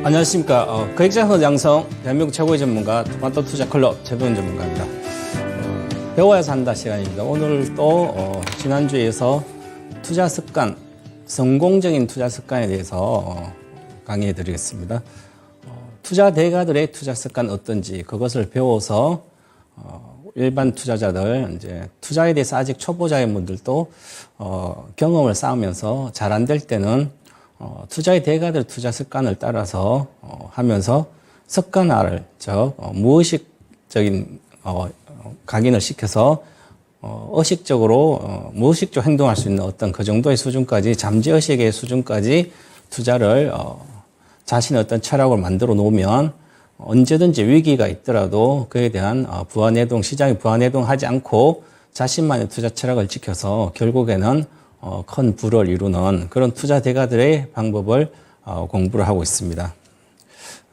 안녕하십니까. 거액자산 양성 대한민국 최고의 전문가 토마토 투자 클럽 최도원 전문가입니다. 배워야 산다 시간입니다. 오늘 또 지난주에 이어서 투자 습관, 성공적인 투자 습관에 대해서 강의해 드리겠습니다. 투자 대가들의 투자 습관 어떤지 그것을 배워서 일반 투자자들, 이제 투자에 대해서 아직 초보자인 분들도 경험을 쌓으면서 잘 안 될 때는 투자의 대가들 투자 습관을 따라서 하면서 습관화를, 즉 무의식적인 각인을 시켜서 의식적으로 무의식적으로 행동할 수 있는 어떤 그 정도의 수준까지, 잠재의식의 수준까지 투자를 자신의 어떤 철학을 만들어 놓으면 언제든지 위기가 있더라도 그에 대한 부안해동, 시장이 부안해동하지 않고 자신만의 투자 철학을 지켜서 결국에는 큰 부를 이루는 그런 투자 대가들의 방법을 공부를 하고 있습니다.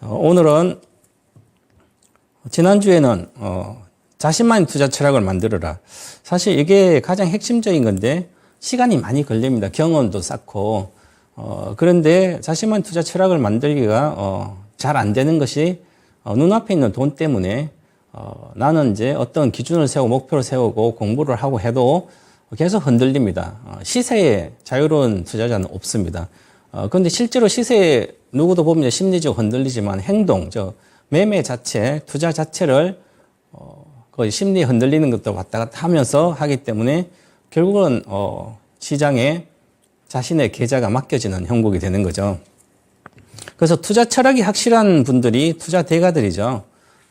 오늘은 지난주에는 자신만의 투자 철학을 만들어라. 사실 이게 가장 핵심적인 건데 시간이 많이 걸립니다. 경험도 쌓고. 그런데 자신만의 투자 철학을 만들기가 잘 안 되는 것이 눈앞에 있는 돈 때문에 나는 이제 어떤 기준을 세우고 목표를 세우고 공부를 하고 해도 계속 흔들립니다. 시세에 자유로운 투자자는 없습니다. 그런데 실제로 시세에 누구도 보면 심리적으로 흔들리지만 행동, 매매 자체, 투자 자체를 거의 심리에 흔들리는 것도 왔다 갔다 하면서 하기 때문에 결국은 시장에 자신의 계좌가 맡겨지는 형국이 되는 거죠. 그래서 투자 철학이 확실한 분들이 투자 대가들이죠.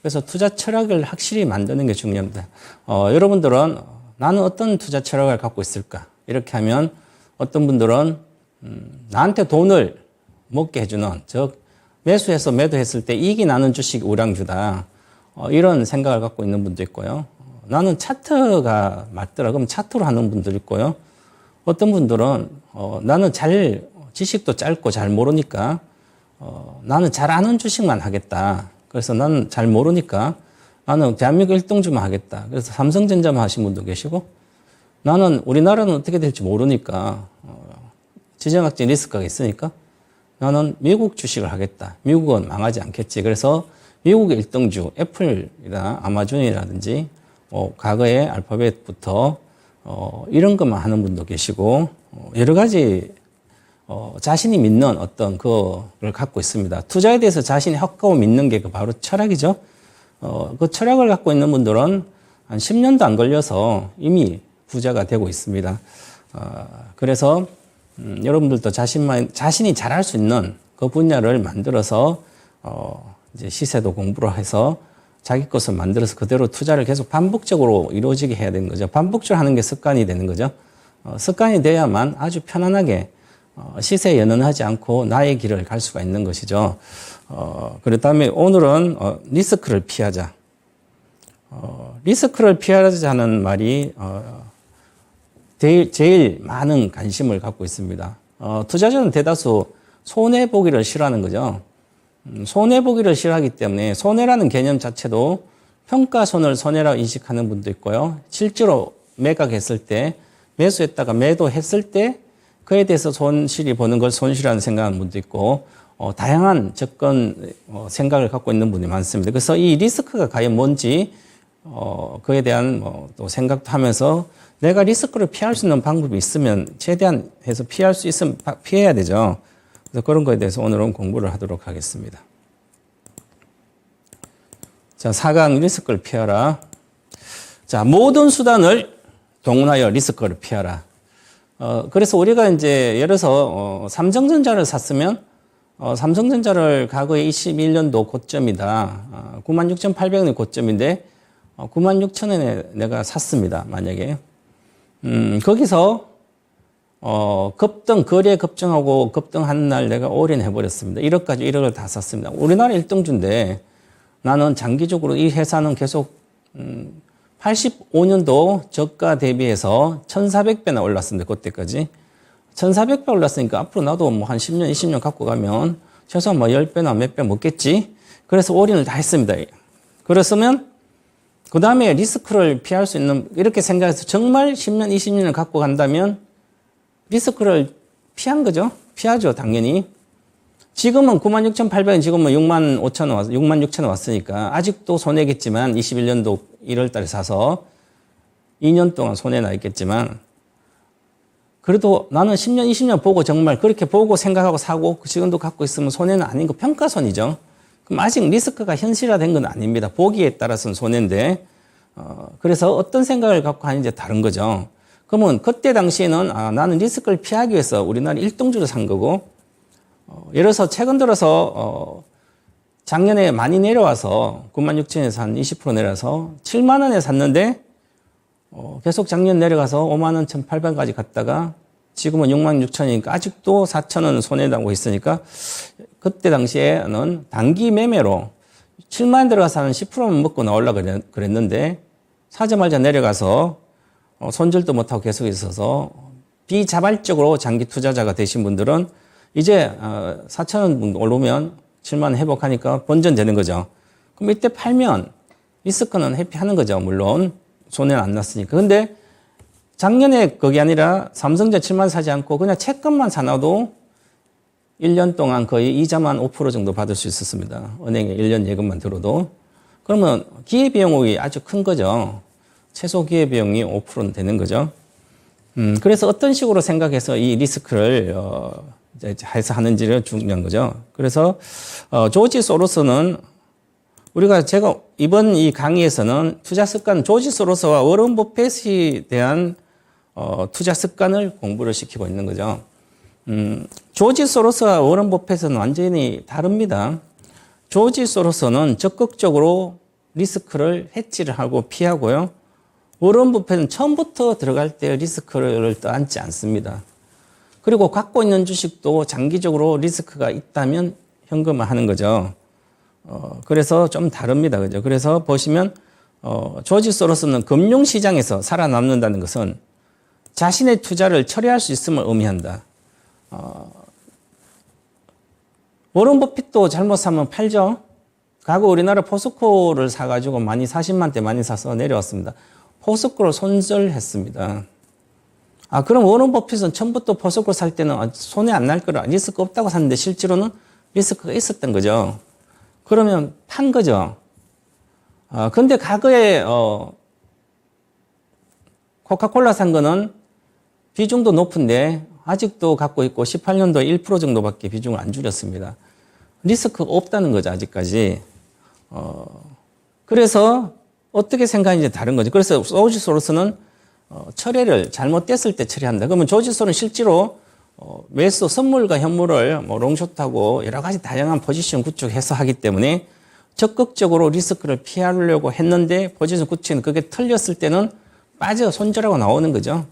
그래서 투자 철학을 확실히 만드는 게 중요합니다. 여러분들은 나는 어떤 투자 철학을 갖고 있을까? 이렇게 하면 어떤 분들은 나한테 돈을 먹게 해주는, 즉 매수해서 매도했을 때 이익이 나는 주식이 우량주다. 이런 생각을 갖고 있는 분도 있고요. 나는 차트가 맞더라. 그럼 차트로 하는 분도 있고요. 어떤 분들은 나는 지식도 짧고 잘 모르니까 나는 잘 아는 주식만 하겠다. 그래서 나는 잘 모르니까 나는 대한민국 1등주만 하겠다. 그래서 삼성전자만 하신 분도 계시고, 나는 우리나라는 어떻게 될지 모르니까 지정학적 리스크가 있으니까 나는 미국 주식을 하겠다. 미국은 망하지 않겠지. 그래서 미국의 1등주 애플이나 아마존이라든지 과거의 알파벳부터 이런 것만 하는 분도 계시고, 여러 가지 자신이 믿는 어떤 그걸 갖고 있습니다. 투자에 대해서 자신이 확고하고 믿는 게 바로 철학이죠. 그 철학을 갖고 있는 분들은 한 10년도 안 걸려서 이미 부자가 되고 있습니다. 그래서 여러분들도 자신이 잘할 수 있는 그 분야를 만들어서 이제 시세도 공부를 해서 자기 것을 만들어서 그대로 투자를 계속 반복적으로 이루어지게 해야 되는 거죠. 반복적으로 하는 게 습관이 되는 거죠. 습관이 돼야만 아주 편안하게 시세에 연연하지 않고 나의 길을 갈 수가 있는 것이죠. 그렇다면 오늘은 리스크를 피하자. 리스크를 피하자는 말이 제일 많은 관심을 갖고 있습니다. 투자자는 대다수 손해보기를 싫어하는 거죠. 손해보기를 싫어하기 때문에 손해라는 개념 자체도 평가손을 손해라고 인식하는 분도 있고요. 실제로 매각했을 때, 매수했다가 매도했을 때 그에 대해서 손실이 보는 걸 손실이라는 생각하는 분도 있고, 다양한 접근 생각을 갖고 있는 분이 많습니다. 그래서 이 리스크가 과연 뭔지 그에 대한 또 생각도 하면서 내가 리스크를 피할 수 있는 방법이 있으면 최대한 해서 피할 수 있으면 피해야 되죠. 그래서 그런 거에 대해서 오늘은 공부를 하도록 하겠습니다. 자, 4강 리스크를 피하라. 자, 모든 수단을 동원하여 리스크를 피하라. 그래서 우리가 이제 예를 들어서 삼성전자를 샀으면 삼성전자를 과거에 21년도 고점이다. 96,800원이 고점인데 96,000원에 내가 샀습니다. 만약에. 거기서 거래 급등하고 급등한 날 내가 올인해 버렸습니다. 1억까지 1억을 다 샀습니다. 우리나라 1등주인데 나는 장기적으로 이 회사는 계속 85년도 저가 대비해서 1,400배나 올랐습니다. 그때까지. 1,400배 올랐으니까 앞으로 나도 뭐 한 10년, 20년 갖고 가면 최소한 뭐 10배나 몇 배 먹겠지. 그래서 올인을 다 했습니다. 그랬으면 그 다음에 리스크를 피할 수 있는, 이렇게 생각해서 정말 10년, 20년을 갖고 간다면 리스크를 피한 거죠. 피하죠, 당연히. 지금은 96,800원, 지금은 65,000원, 66,000원 왔으니까 아직도 손해겠지만 21년도 1월 달에 사서 2년 동안 손해나 있겠지만 그래도 나는 10년, 20년 보고 정말 그렇게 보고 생각하고 사고 지금도 갖고 있으면 손해는 아닌 거 평가손이죠. 그럼 아직 리스크가 현실화된 건 아닙니다. 보기에 따라서는 손해인데 그래서 어떤 생각을 갖고 하는지 다른 거죠. 그러면 그때 당시에는 나는 리스크를 피하기 위해서 우리나라 일등주를 산 거고 예를 들어서 최근 들어서 작년에 많이 내려와서 96,000원에서 한 20% 내려서 7만 원에 샀는데 계속 작년 내려가서 5만 원 1,800원까지 갔다가 지금은 66,000원이니까 아직도 4,000원 손해나고 있으니까 그때 당시에는 단기 매매로 7만 원 들어가서 한 10%만 먹고 나오려고 그랬는데 사자마자 내려가서 손절도 못하고 계속 있어서 비자발적으로 장기 투자자가 되신 분들은 이제 4,000원 오르면 7만 원 회복하니까 본전되는 거죠. 그럼 이때 팔면 리스크는 회피하는 거죠. 물론 손해는 안 났으니까. 근데 작년에 그게 아니라 삼성전 7만 원 사지 않고 그냥 채권만 사놔도 1년 동안 거의 이자만 5% 정도 받을 수 있었습니다. 은행에 1년 예금만 들어도. 그러면 기회비용이 아주 큰 거죠. 최소 기회비용이 5%는 되는 거죠. 그래서 어떤 식으로 생각해서 이 리스크를 해서 하는지를 중요한 거죠. 그래서 조지 소로스는 제가 이번 이 강의에서는 투자 습관, 조지 소로스와 워런 버핏에 대한 투자 습관을 공부를 시키고 있는 거죠. 조지 소로스와 워런 버핏은 완전히 다릅니다. 조지 소로스는 적극적으로 리스크를 해치를 하고 피하고요. 워런 버핏은 처음부터 들어갈 때 리스크를 떠안지 않습니다. 그리고 갖고 있는 주식도 장기적으로 리스크가 있다면 현금화하는 거죠. 그래서 좀 다릅니다. 그죠? 그래서 보시면, 조지 소로스는 금융시장에서 살아남는다는 것은 자신의 투자를 처리할 수 있음을 의미한다. 워런 버핏도 잘못 사면 팔죠? 과거 우리나라 포스코를 사가지고 40만 대 많이 사서 내려왔습니다. 포스코를 손절했습니다. 그럼 워런 버핏은 처음부터 포스코 살 때는 손해 안 날 거라 리스크 없다고 샀는데 실제로는 리스크가 있었던 거죠. 그러면 판 거죠. 근데 과거에, 코카콜라 산 거는 비중도 높은데 아직도 갖고 있고 18년도에 1% 정도밖에 비중을 안 줄였습니다. 리스크가 없다는 거죠, 아직까지. 그래서 어떻게 생각하는지 다른 거죠. 그래서 조지 소로스는 철회를 잘못됐을 때 처리한다. 그러면 조지 소로스는 실제로 매수 선물과 현물을 롱숏하고 여러 가지 다양한 포지션 구축해서 하기 때문에 적극적으로 리스크를 피하려고 했는데 포지션 구축은 그게 틀렸을 때는 빠져 손절하고 나오는 거죠.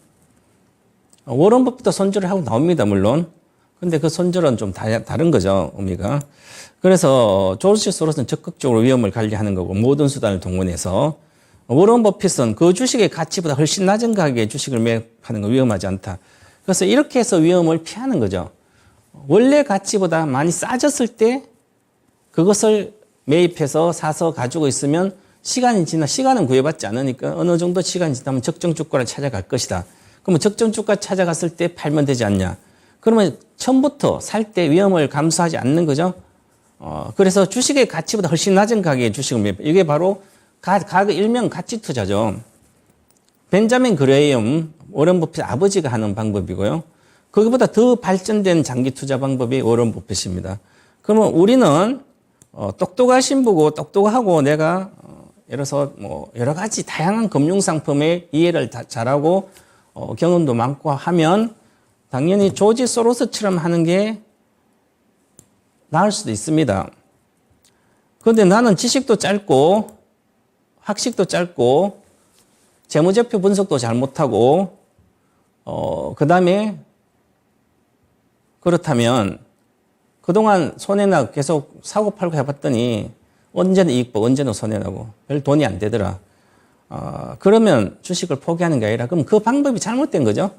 워런 버핏도 손절을 하고 나옵니다, 물론. 근데 그 손절은 좀 다른 거죠, 의미가. 그래서 조지 소로스는 적극적으로 위험을 관리하는 거고 모든 수단을 동원해서 워런 버핏은 그 주식의 가치보다 훨씬 낮은 가격의 주식을 매입하는 건 위험하지 않다. 그래서 이렇게 해서 위험을 피하는 거죠. 원래 가치보다 많이 싸졌을 때 그것을 매입해서 사서 가지고 있으면 시간은 구애받지 않으니까 어느 정도 시간이 지나면 적정 주가를 찾아갈 것이다. 그러면 적정 주가 찾아갔을 때 팔면 되지 않냐. 그러면 처음부터 살 때 위험을 감수하지 않는 거죠. 그래서 주식의 가치보다 훨씬 낮은 가격의 주식을 매입. 이게 바로 일명 가치 투자죠. 벤자민 그레이엄, 워런 버핏 아버지가 하는 방법이고요. 거기보다 더 발전된 장기 투자 방법이 워런 버핏입니다. 그러면 우리는 똑똑하신 분고 똑똑하고 내가 예를 들어서 여러 가지 다양한 금융 상품의 이해를 잘하고 경험도 많고 하면 당연히 조지 소로스처럼 하는 게 나을 수도 있습니다. 그런데 나는 지식도 짧고 학식도 짧고 재무제표 분석도 잘 못하고 그 다음에 그렇다면 그동안 손해나 계속 사고 팔고 해봤더니 언제나 이익 보고 언제나 손해나고 별 돈이 안 되더라. 그러면 주식을 포기하는 게 아니라 그럼 그 방법이 잘못된 거죠.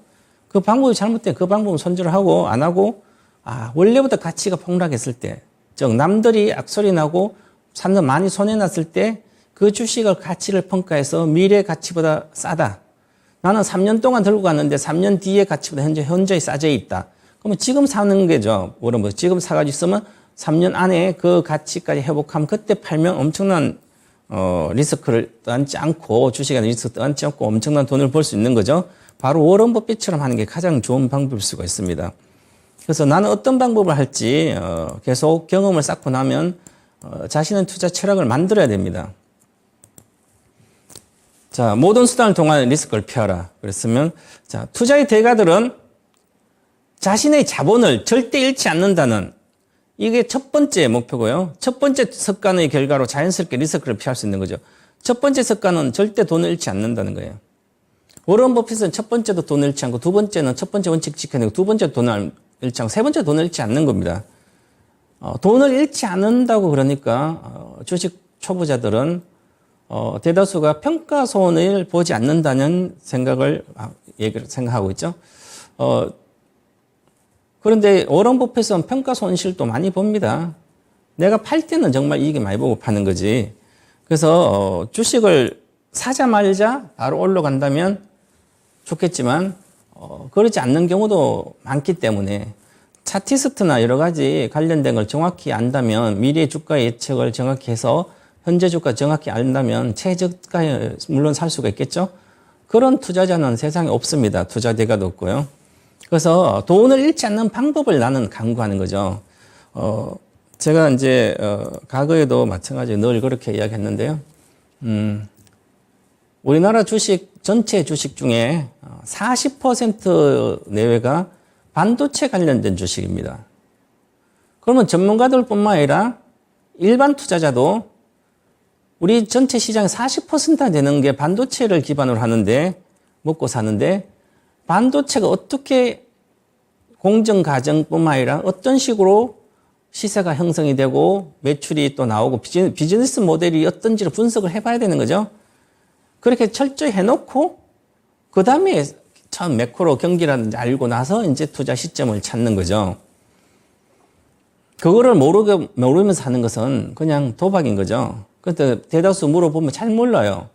그 방법이 잘못된 그 방법은 손절을 하고 안 하고 원래부터 가치가 폭락했을 때, 즉 남들이 악소리 나고 사람들 많이 손해났을 때 그 주식을 가치를 평가해서 미래 가치보다 싸다. 나는 3년 동안 들고 갔는데 3년 뒤에 가치보다 현저히 싸져 있다. 그러면 지금 사는 게죠. 뭐 지금 사가지고 있으면 3년 안에 그 가치까지 회복하면 그때 팔면 엄청난 리스크를 떠안지 않고 주식에 리스크 떠안지 않고 엄청난 돈을 벌 수 있는 거죠. 바로 워런 버핏처럼 하는 게 가장 좋은 방법일 수가 있습니다. 그래서 나는 어떤 방법을 할지 계속 경험을 쌓고 나면 자신의 투자 철학을 만들어야 됩니다. 자, 모든 수단을 통한 리스크를 피하라. 그랬으면 자, 투자의 대가들은 자신의 자본을 절대 잃지 않는다는 이게 첫 번째 목표고요. 첫 번째 습관의 결과로 자연스럽게 리스크를 피할 수 있는 거죠. 첫 번째 습관은 절대 돈을 잃지 않는다는 거예요. 워런 버핏은 첫 번째도 돈을 잃지 않고 두 번째는 첫 번째 원칙 지켜내고 두 번째 돈을 잃지 않고 세 번째 돈을 잃지 않는 겁니다. 돈을 잃지 않는다고 그러니까 주식 초보자들은 대다수가 평가손을 보지 않는다는 얘기를 생각하고 있죠. 그런데 워런 버핏은 평가 손실도 많이 봅니다. 내가 팔 때는 정말 이익이 많이 보고 파는 거지. 그래서 주식을 사자마자 바로 올라간다면 좋겠지만 그러지 않는 경우도 많기 때문에 차티스트나 여러 가지 관련된 걸 정확히 안다면 미래 주가 예측을 정확히 해서 현재 주가 정확히 안다면 최저가에 물론 살 수가 있겠죠. 그런 투자자는 세상에 없습니다. 투자 대가도 없고요. 그래서 돈을 잃지 않는 방법을 나는 강구하는 거죠. 제가 이제 과거에도 마찬가지로 늘 그렇게 이야기했는데요. 우리나라 주식 전체 주식 중에 40% 내외가 반도체 관련된 주식입니다. 그러면 전문가들뿐만 아니라 일반 투자자도 우리 전체 시장의 40%나 되는 게 반도체를 기반으로 하는데 먹고 사는데 반도체가 어떻게 공정 과정뿐만 아니라 어떤 식으로 시세가 형성이 되고 매출이 또 나오고 비즈니스 모델이 어떤지를 분석을 해봐야 되는 거죠. 그렇게 철저히 해놓고 그 다음에 처음 매크로 경기라든지 알고 나서 이제 투자 시점을 찾는 거죠. 그거를 모르면서 하는 것은 그냥 도박인 거죠. 그런데 대다수 물어보면 잘 몰라요.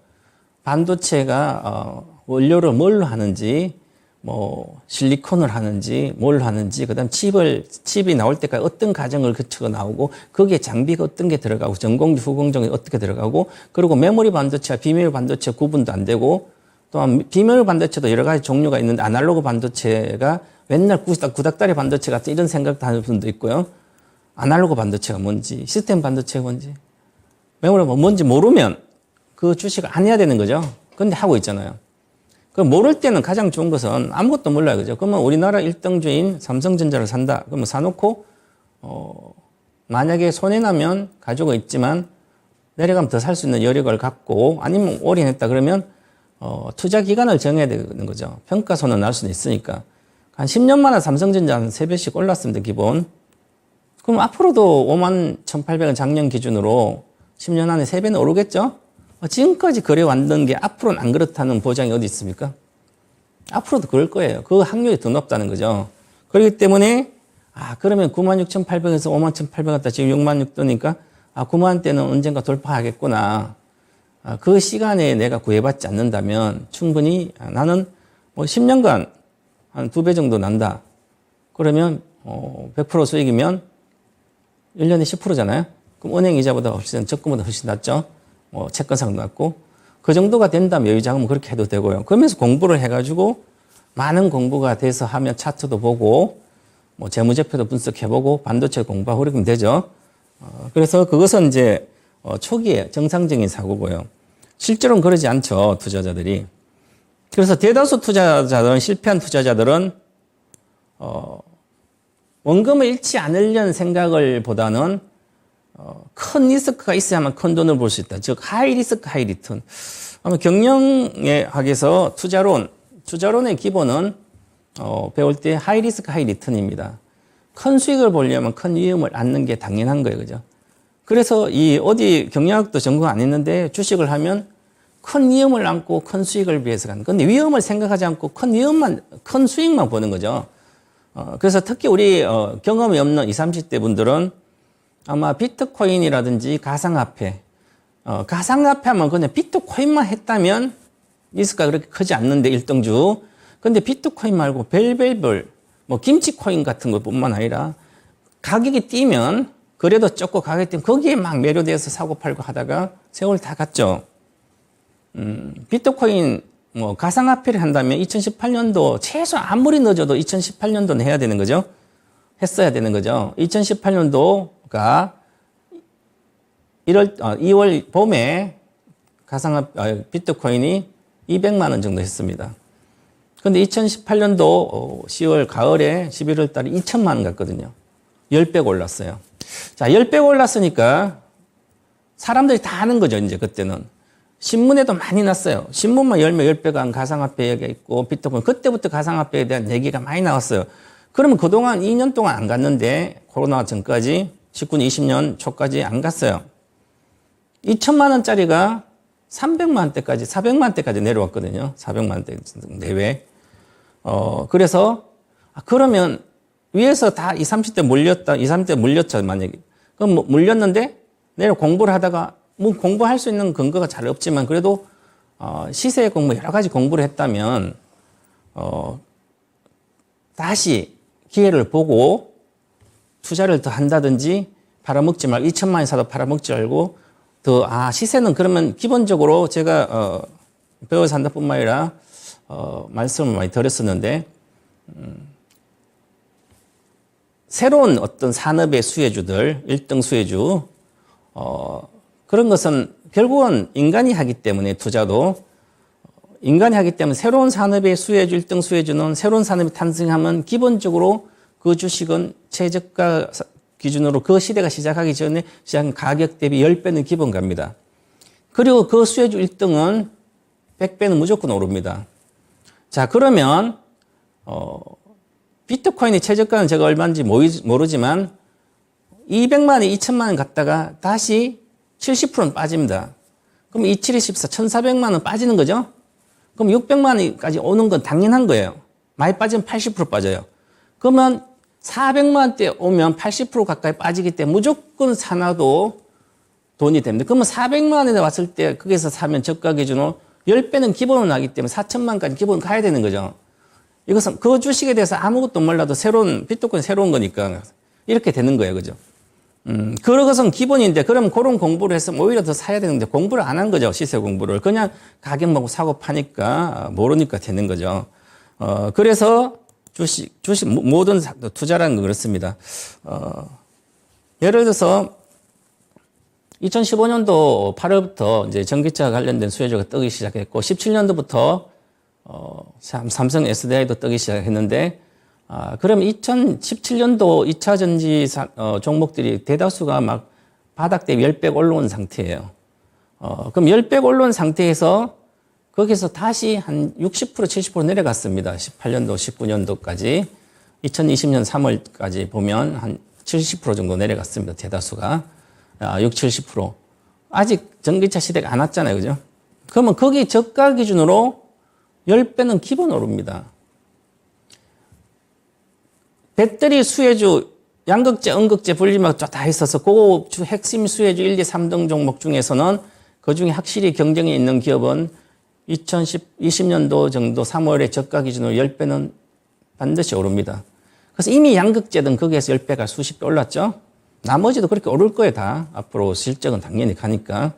반도체가 원료를 뭘로 하는지, 뭐 실리콘을 하는지, 뭘 하는지, 그다음 칩이 나올 때까지 어떤 과정을 거쳐 나오고, 거기에 장비가 어떤 게 들어가고, 전공정, 후공정이 어떻게 들어가고, 그리고 메모리 반도체와 비메모리 반도체 구분도 안 되고, 또한 비메모리 반도체도 여러 가지 종류가 있는데 아날로그 반도체가 맨날 구닥다리 반도체 같은 이런 생각도 하는 분도 있고요. 아날로그 반도체가 뭔지, 시스템 반도체가 뭔지, 메모리가 뭔지 모르면 그 주식을 안 해야 되는 거죠. 근데 하고 있잖아요. 그 모를 때는 가장 좋은 것은 아무것도 몰라요. 그죠? 그러면 우리나라 1등주인 삼성전자를 산다. 그러면 사놓고, 만약에 손해나면 가지고 있지만 내려가면 더 살 수 있는 여력을 갖고 아니면 올인했다 그러면, 투자 기간을 정해야 되는 거죠. 평가손은 날 수는 있으니까. 한 10년 만에 삼성전자 한 3배씩 올랐습니다, 기본. 그럼 앞으로도 51,800원 작년 기준으로 10년 안에 3배는 오르겠죠? 지금까지 그래왔던 게 앞으로는 안 그렇다는 보장이 어디 있습니까? 앞으로도 그럴 거예요. 그 확률이 더 높다는 거죠. 그렇기 때문에, 그러면 96,800에서 51,800 왔다 지금 66,000도니까, 9만 대는 언젠가 돌파하겠구나. 그 시간에 내가 구애받지 않는다면 충분히 나는 뭐 10년간 한 2배 정도 난다. 그러면, 100% 수익이면 1년에 10%잖아요? 그럼 은행 이자보다 훨씬, 적금보다 훨씬 낮죠? 채권상도 낮고. 그 정도가 된다면 여유자금은 그렇게 해도 되고요. 그러면서 공부를 해가지고 많은 공부가 돼서 하면 차트도 보고, 뭐 재무제표도 분석해보고, 반도체 공부하고 그러면 되죠. 그래서 그것은 이제, 초기에 정상적인 사고고요. 실제로는 그러지 않죠, 투자자들이. 그래서 대다수 투자자들은, 실패한 투자자들은, 원금을 잃지 않으려는 생각을 보다는 큰 리스크가 있어야만 큰 돈을 벌 수 있다. 즉, 하이 리스크, 하이 리턴. 아마 경영의 학에서 투자론의 기본은, 배울 때 하이 리스크, 하이 리턴입니다. 큰 수익을 보려면 큰 위험을 안는 게 당연한 거예요. 그죠? 그래서 어디 경영학도 전공 안 했는데 주식을 하면 큰 위험을 안고 큰 수익을 위해서 가는. 근데 위험을 생각하지 않고 큰 수익만 보는 거죠. 그래서 특히 우리, 경험이 없는 20, 30대 분들은 아마 비트코인이라든지 가상화폐, 가상화폐 하면 그냥 비트코인만 했다면 리스크가 그렇게 크지 않는데 1등주. 근데 비트코인 말고 별별별 뭐 김치 코인 같은 것뿐만 아니라 가격이 뛰면 그래도 적고 가격이 뛰면 거기에 막 매료돼서 사고 팔고 하다가 세월 다 갔죠. 비트코인 뭐 가상화폐를 한다면 2018년도 최소 아무리 늦어도 2018년도는 해야 되는 거죠. 했어야 되는 거죠. 2018년도가 2월 봄에 비트코인이 200만 원 정도 했습니다. 근데 2018년도 10월 가을에 11월 달에 2천만 원 갔거든요. 10배 올랐어요. 자, 10배 올랐으니까 사람들이 다 아는 거죠, 이제 그때는. 신문에도 많이 났어요. 신문만 열면 10배가 한 가상화폐 얘기가 있고 비트코인. 그때부터 가상화폐에 대한 얘기가 많이 나왔어요. 그러면 그동안 2년 동안 안 갔는데 코로나 전까지 19년, 20년 초까지 안 갔어요. 2천만 원짜리가 300만 원대까지, 400만 원대까지 내려왔거든요. 400만 원대 내외. 그래서 그러면 위에서 다 20, 30대 몰렸다. 20, 30대 몰렸죠, 만약에. 그럼 뭐 몰렸는데 내려 공부를 하다가 뭐 공부할 수 있는 근거가 잘 없지만 그래도 시세 공부 여러 가지 공부를 했다면 다시 기회를 보고 투자를 더 한다든지 팔아먹지 말고 2천만 원 사도 팔아먹지 말고 더 시세는 그러면 기본적으로 제가 배워서 한다 뿐만 아니라 말씀을 많이 드렸었는데 새로운 어떤 산업의 수혜주들 1등 수혜주 그런 것은 결국은 인간이 하기 때문에 투자도 인간이 하기 때문에 새로운 산업의 수혜주 1등 수혜주는 새로운 산업이 탄생하면 기본적으로 그 주식은 최저가 기준으로 그 시대가 시작하기 전에 시작한 가격 대비 10배는 기본 갑니다. 그리고 그 수혜주 1등은 100배는 무조건 오릅니다. 자, 그러면 비트코인의 최저가는 제가 얼마인지 모르지만 200만 원, 2천만 원 갔다가 다시 70%는 빠집니다. 그럼 27에 14, 1,400만 원 빠지는 거죠? 그럼 600만 원까지 오는 건 당연한 거예요. 많이 빠지면 80% 빠져요. 그러면 400만 원대 오면 80% 가까이 빠지기 때문에 무조건 사놔도 돈이 됩니다. 그러면 400만 원에 왔을 때 거기서 사면 저가 기준으로 10배는 기본으로 나기 때문에 4천만 원까지 기본 가야 되는 거죠. 이것은 그 주식에 대해서 아무것도 몰라도 비트코인 새로운 거니까 이렇게 되는 거예요. 그죠? 그런 것은 기본인데, 그럼 그런 공부를 했으면 오히려 더 사야 되는데, 공부를 안 한 거죠. 시세 공부를. 그냥 가격 보고 사고 파니까, 모르니까 되는 거죠. 그래서 주식, 모든 투자라는 건 그렇습니다. 예를 들어서, 2015년도 8월부터 이제 전기차 관련된 수혜주가 뜨기 시작했고, 17년도부터, 삼성 SDI도 뜨기 시작했는데, 그럼 2017년도 2차 전지 종목들이 대다수가 막 바닥 대비 10배 올라온 상태예요. 그럼 10배 올라온 상태에서 거기서 다시 한 60%, 70% 내려갔습니다. 18년도, 19년도까지. 2020년 3월까지 보면 한 70% 정도 내려갔습니다. 대다수가. 6, 70%. 아직 전기차 시대가 안 왔잖아요. 그죠? 그러면 거기 저가 기준으로 10배는 기본 오릅니다. 배터리 수혜주, 양극재, 음극재 분리막 다 있어서 그 핵심 수혜주 1, 2, 3등 종목 중에서는 그 중에 확실히 경쟁이 있는 기업은 2020년도 정도 3월에 저가 기준으로 10배는 반드시 오릅니다. 그래서 이미 양극재든 거기에서 10배가 수십 배 올랐죠. 나머지도 그렇게 오를 거예요, 다. 앞으로 실적은 당연히 가니까.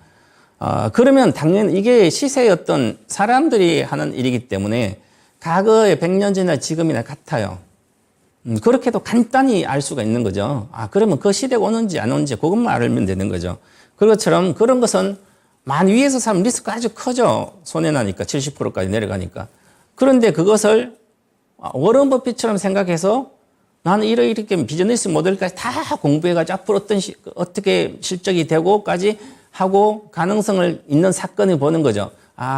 그러면 당연히 이게 시세의 어떤 사람들이 하는 일이기 때문에 과거의 100년 전이나 지금이나 같아요. 그렇게도 간단히 알 수가 있는 거죠. 그러면 그 시대가 오는지 안 오는지 그것만 알면 되는 거죠. 그것처럼 그런 것은 많이 위에서 사면 리스크가 아주 커져. 손해나니까 70%까지 내려가니까. 그런데 그것을 워런 버핏처럼 생각해서 나는 이렇게 비즈니스 모델까지 다 공부해가지고 앞으로 어떻게 실적이 되고까지 하고 가능성을 있는 사건을 보는 거죠.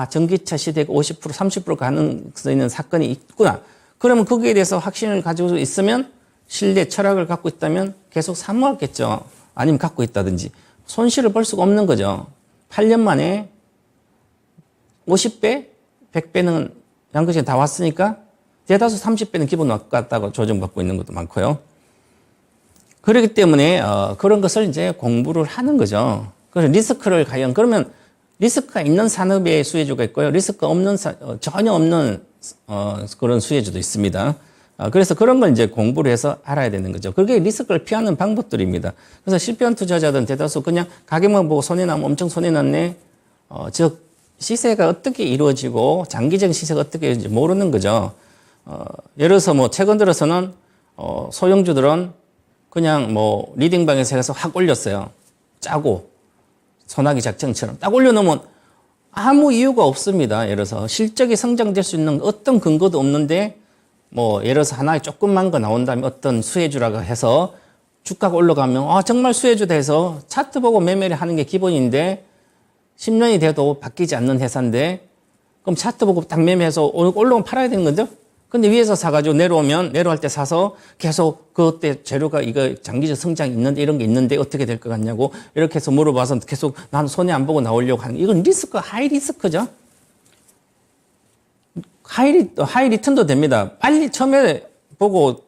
전기차 시대가 50%, 30% 가능성 있는 사건이 있구나. 그러면 거기에 대해서 확신을 가지고 있으면 신뢰, 철학을 갖고 있다면 계속 사모하겠죠. 아니면 갖고 있다든지. 손실을 볼 수가 없는 거죠. 8년 만에 50배, 100배는 양극재가 다 왔으니까 대다수 30배는 기본 왔다고 조정받고 있는 것도 많고요. 그렇기 때문에 그런 것을 이제 공부를 하는 거죠. 그래서 리스크를 그러면 리스크가 있는 산업의 수혜주가 있고요. 리스크가 없는 전혀 없는 그런 수혜주도 있습니다. 그래서 그런 걸 이제 공부를 해서 알아야 되는 거죠. 그게 리스크를 피하는 방법들입니다. 그래서 실패한 투자자들은 대다수 그냥 가격만 보고 손해나면 엄청 손해났네. 즉, 시세가 어떻게 이루어지고 장기적인 시세가 어떻게 이루어지는지 모르는 거죠. 예를 들어서 뭐 최근 들어서는 소형주들은 그냥 뭐 리딩방에서 해서 확 올렸어요. 짜고 소나기 작전처럼 딱 올려놓으면 아무 이유가 없습니다. 예를 들어서 실적이 성장될 수 있는 어떤 근거도 없는데 뭐 예를 들어서 하나에 조금만 거 나온 다음에 어떤 수혜주라고 해서 주가가 올라가면 정말 수혜주다 해서 차트 보고 매매를 하는 게 기본인데 10년이 돼도 바뀌지 않는 회사인데 그럼 차트 보고 딱 매매해서 올라오면 팔아야 되는 거죠? 근데 위에서 사가지고 내려오면 내려갈 때 사서 계속 그때 재료가 이거 장기적 성장이 있는데 이런 게 있는데 어떻게 될 것 같냐고 이렇게 해서 물어봐서 계속 난 손해 안 보고 나오려고 하는 이건 리스크, 하이 리스크죠. 하이 리턴도 됩니다. 빨리 처음에 보고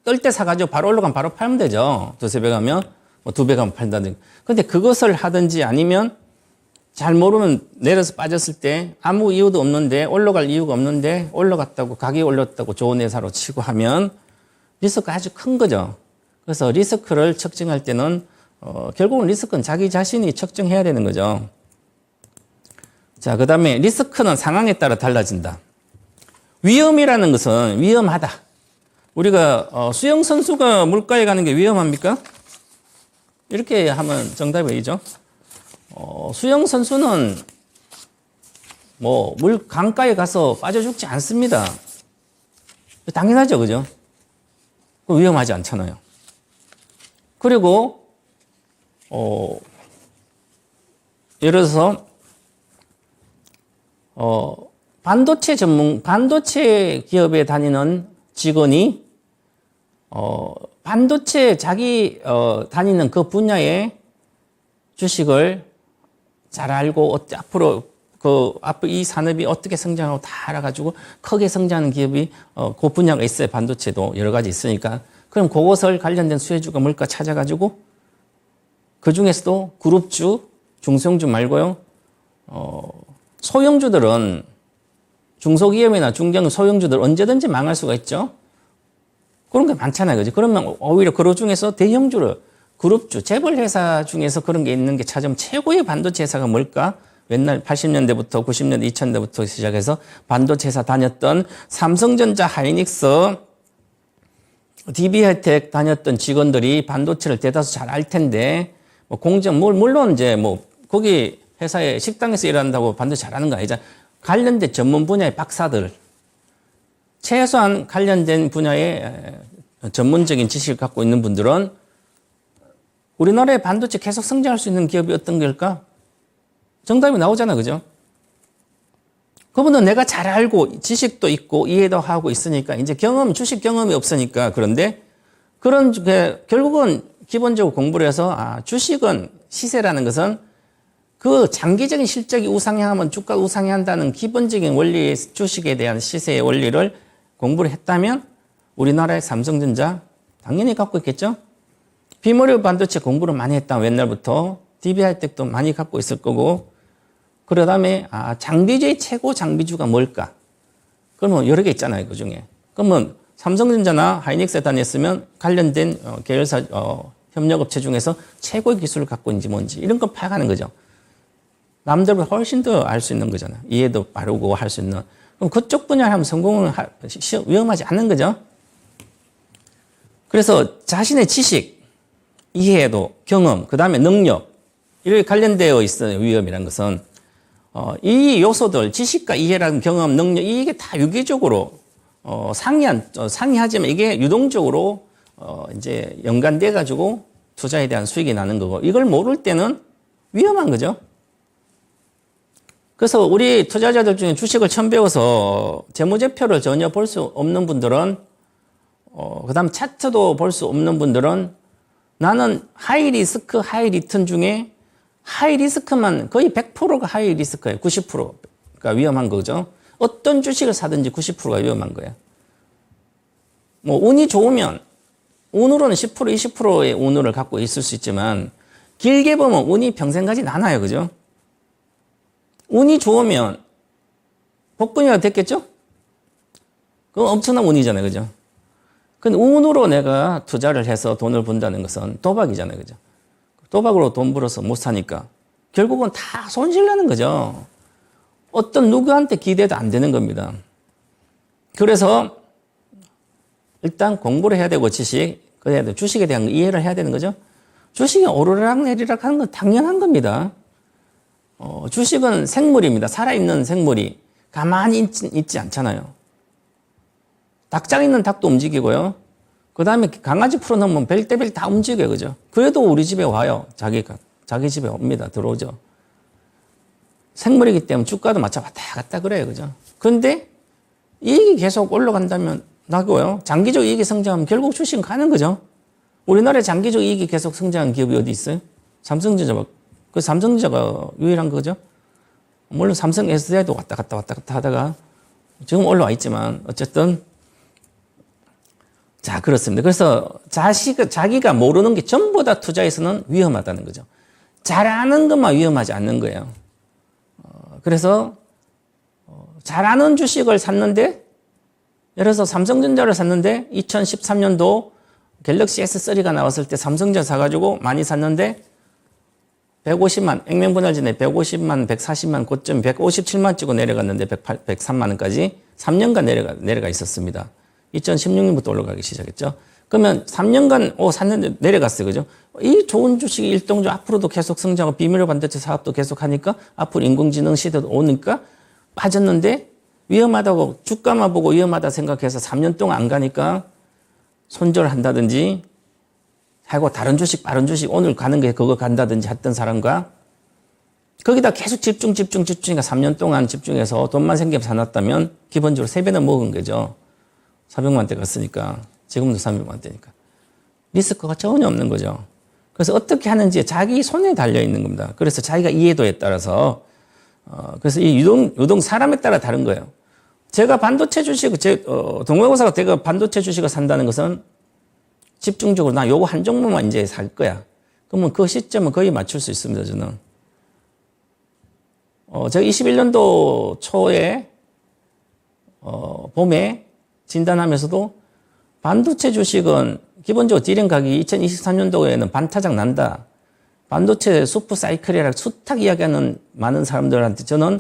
뜰 때 사가지고 바로 올라가면 바로 팔면 되죠. 두세 배 가면 뭐 2배 가면 팔다든지. 근데 그것을 하든지 아니면 잘 모르면 내려서 빠졌을 때 아무 이유도 없는데 올라갈 이유가 없는데 올라갔다고 가격이 올랐다고 좋은 회사로 치고 하면 리스크가 아주 큰 거죠. 그래서 리스크를 측정할 때는 결국은 리스크는 자기 자신이 측정해야 되는 거죠. 자, 그 다음에 리스크는 상황에 따라 달라진다. 위험이라는 것은 위험하다. 우리가 수영선수가 물가에 가는 게 위험합니까? 이렇게 하면 정답이죠. 수영선수는 뭐 강가에 가서 빠져 죽지 않습니다. 당연하죠, 그죠? 위험하지 않잖아요. 그리고 예를 들어서 반도체 기업에 다니는 직원이 반도체 자기 다니는 그 분야의 주식을 잘 알고 앞으로 이 산업이 어떻게 성장하고 다 알아가지고 크게 성장하는 기업이 그 분야가 있어요. 반도체도 여러 가지 있으니까. 그럼 그것을 관련된 수혜주가 뭘까 찾아가지고 그 중에서도 그룹주, 중소형주 말고요. 소형주들은 중소기업이나 중견 소형주들 언제든지 망할 수가 있죠. 그런 게 많잖아요. 그죠? 그러면 오히려 그 중에서 대형주를 그룹주, 재벌 회사 중에서 그런 게 있는 게 찾으면 최고의 반도체 회사가 뭘까? 옛날 80년대부터 90년대, 2000년대부터 시작해서 반도체 회사 다녔던 삼성전자, 하이닉스, DB하이텍 다녔던 직원들이 반도체를 대다수 잘 알 텐데, 뭐 물론 이제 뭐 거기 회사에 식당에서 일한다고 반도체 잘하는 거 아니잖아. 관련된 전문 분야의 박사들, 최소한 관련된 분야의 전문적인 지식을 갖고 있는 분들은 우리나라의 반도체 계속 성장할 수 있는 기업이 어떤 걸까? 정답이 나오잖아, 그죠? 그분은 내가 잘 알고 지식도 있고 이해도 하고 있으니까 이제 주식 경험이 없으니까 그런데 결국은 기본적으로 공부를 해서 주식은 시세라는 것은 그 장기적인 실적이 우상향하면 주가 우상향한다는 기본적인 원리의 주식에 대한 시세의 원리를 공부를 했다면 우리나라의 삼성전자 당연히 갖고 있겠죠? 비머리오 반도체 공부를 많이 했다면 옛날부터 DB하이텍도 많이 갖고 있을 거고 그 다음에 장비주의 최고 장비주가 뭘까? 그러면 여러 개 있잖아요, 그 중에. 그러면 삼성전자나 하이닉스에 다녔으면 관련된 계열사 협력업체 중에서 최고의 기술을 갖고 있는지 뭔지 이런 걸 파악하는 거죠. 남들보다 훨씬 더 알 수 있는 거잖아요. 이해도 빠르고 할 수 있는. 그럼 그쪽 분야를 하면 성공은 위험하지 않는 거죠. 그래서 자신의 지식, 이해도, 경험, 그 다음에 능력 이렇게 관련되어 있어요. 위험이라는 것은 이 요소들, 지식과 이해라는 경험, 능력 이게 다 유기적으로 상이하지만 이게 유동적으로 이제 연관돼 가지고 투자에 대한 수익이 나는 거고 이걸 모를 때는 위험한 거죠. 그래서 우리 투자자들 중에 주식을 처음 배워서 재무제표를 전혀 볼 수 없는 분들은 그 다음 차트도 볼 수 없는 분들은 나는 하이 리스크, 하이 리턴 중에 하이 리스크만 거의 100%가 하이 리스크예요. 90%가 위험한 거죠. 어떤 주식을 사든지 90%가 위험한 거예요. 뭐 운이 좋으면 운으로는 10%, 20%의 운을 갖고 있을 수 있지만 길게 보면 운이 평생 가진 않아요. 그죠? 운이 좋으면 복권이라도 됐겠죠? 그건 엄청난 운이잖아요. 그죠? 근데 운으로 내가 투자를 해서 돈을 번다는 것은 도박이잖아요. 그죠? 도박으로 돈 벌어서 못 사니까 결국은 다 손실나는 거죠. 어떤 누구한테 기대도 안 되는 겁니다. 그래서 일단 공부를 해야 되고 주식에 대한 이해를 해야 되는 거죠. 주식이 오르락 내리락 하는 건 당연한 겁니다. 주식은 생물입니다. 살아있는 생물이 가만히 있지 않잖아요. 닭장 있는 닭도 움직이고요. 그 다음에 강아지 풀어놓으면 별대별 다 움직여요. 그죠? 그래도 우리 집에 와요. 자기 집에 옵니다. 들어오죠. 생물이기 때문에 주가도 마찬가지 왔다 갔다 그래요. 그죠? 그런데 이익이 계속 올라간다면 나고요. 장기적 이익이 성장하면 결국 주식은 가는 거죠. 우리나라에 장기적 이익이 계속 성장한 기업이 어디 있어요? 삼성전자. 그 삼성전자가 유일한 거죠. 물론 삼성 SDI도 왔다 갔다 하다가 지금 올라와 있지만 어쨌든 자, 그렇습니다. 그래서 자기가 모르는 게 전부 다 투자에서는 위험하다는 거죠. 잘 아는 것만 위험하지 않는 거예요. 그래서 잘 아는 주식을 샀는데 예를 들어서 삼성전자를 샀는데 2013년도 갤럭시 S3가 나왔을 때 삼성전자 사가지고 많이 샀는데 150만, 액면분할 전에 150만, 140만, 고점 157만 찍고 내려갔는데 103만 원까지 3년간 내려가 있었습니다. 2016년부터 올라가기 시작했죠. 그러면 3년간 샀는데 내려갔어요. 그죠? 이 좋은 주식이 일동주 앞으로도 계속 성장하고 비밀 반도체 사업도 계속 하니까 앞으로 인공지능 시대도 오니까 빠졌는데 위험하다고 주가만 보고 위험하다 생각해서 3년 동안 안 가니까 손절한다든지 하고 다른 주식 오늘 가는 게 그거 간다든지 했던 사람과 거기다 계속 집중해서 3년 동안 집중해서 돈만 생기면 사놨다면 기본적으로 3배는 먹은 거죠. 400만 대 갔으니까 지금도 300만 대니까 리스크가 전혀 없는 거죠. 그래서 어떻게 하는지 자기 손에 달려 있는 겁니다. 그래서 자기가 이해도에 따라서 그래서 이 유동 사람에 따라 다른 거예요. 제가 반도체 주식 동호회사가 제가 반도체 주식을 산다는 것은 집중적으로 나 요거 한 종목만 이제 살 거야. 그러면 그 시점은 거의 맞출 수 있습니다. 저는 제가 21년도 초에 봄에 진단하면서도 반도체 주식은 기본적으로 디램 가격이 2023년도에는 반타작 난다. 반도체 수프 사이클이라 수탁 이야기하는 많은 사람들한테 저는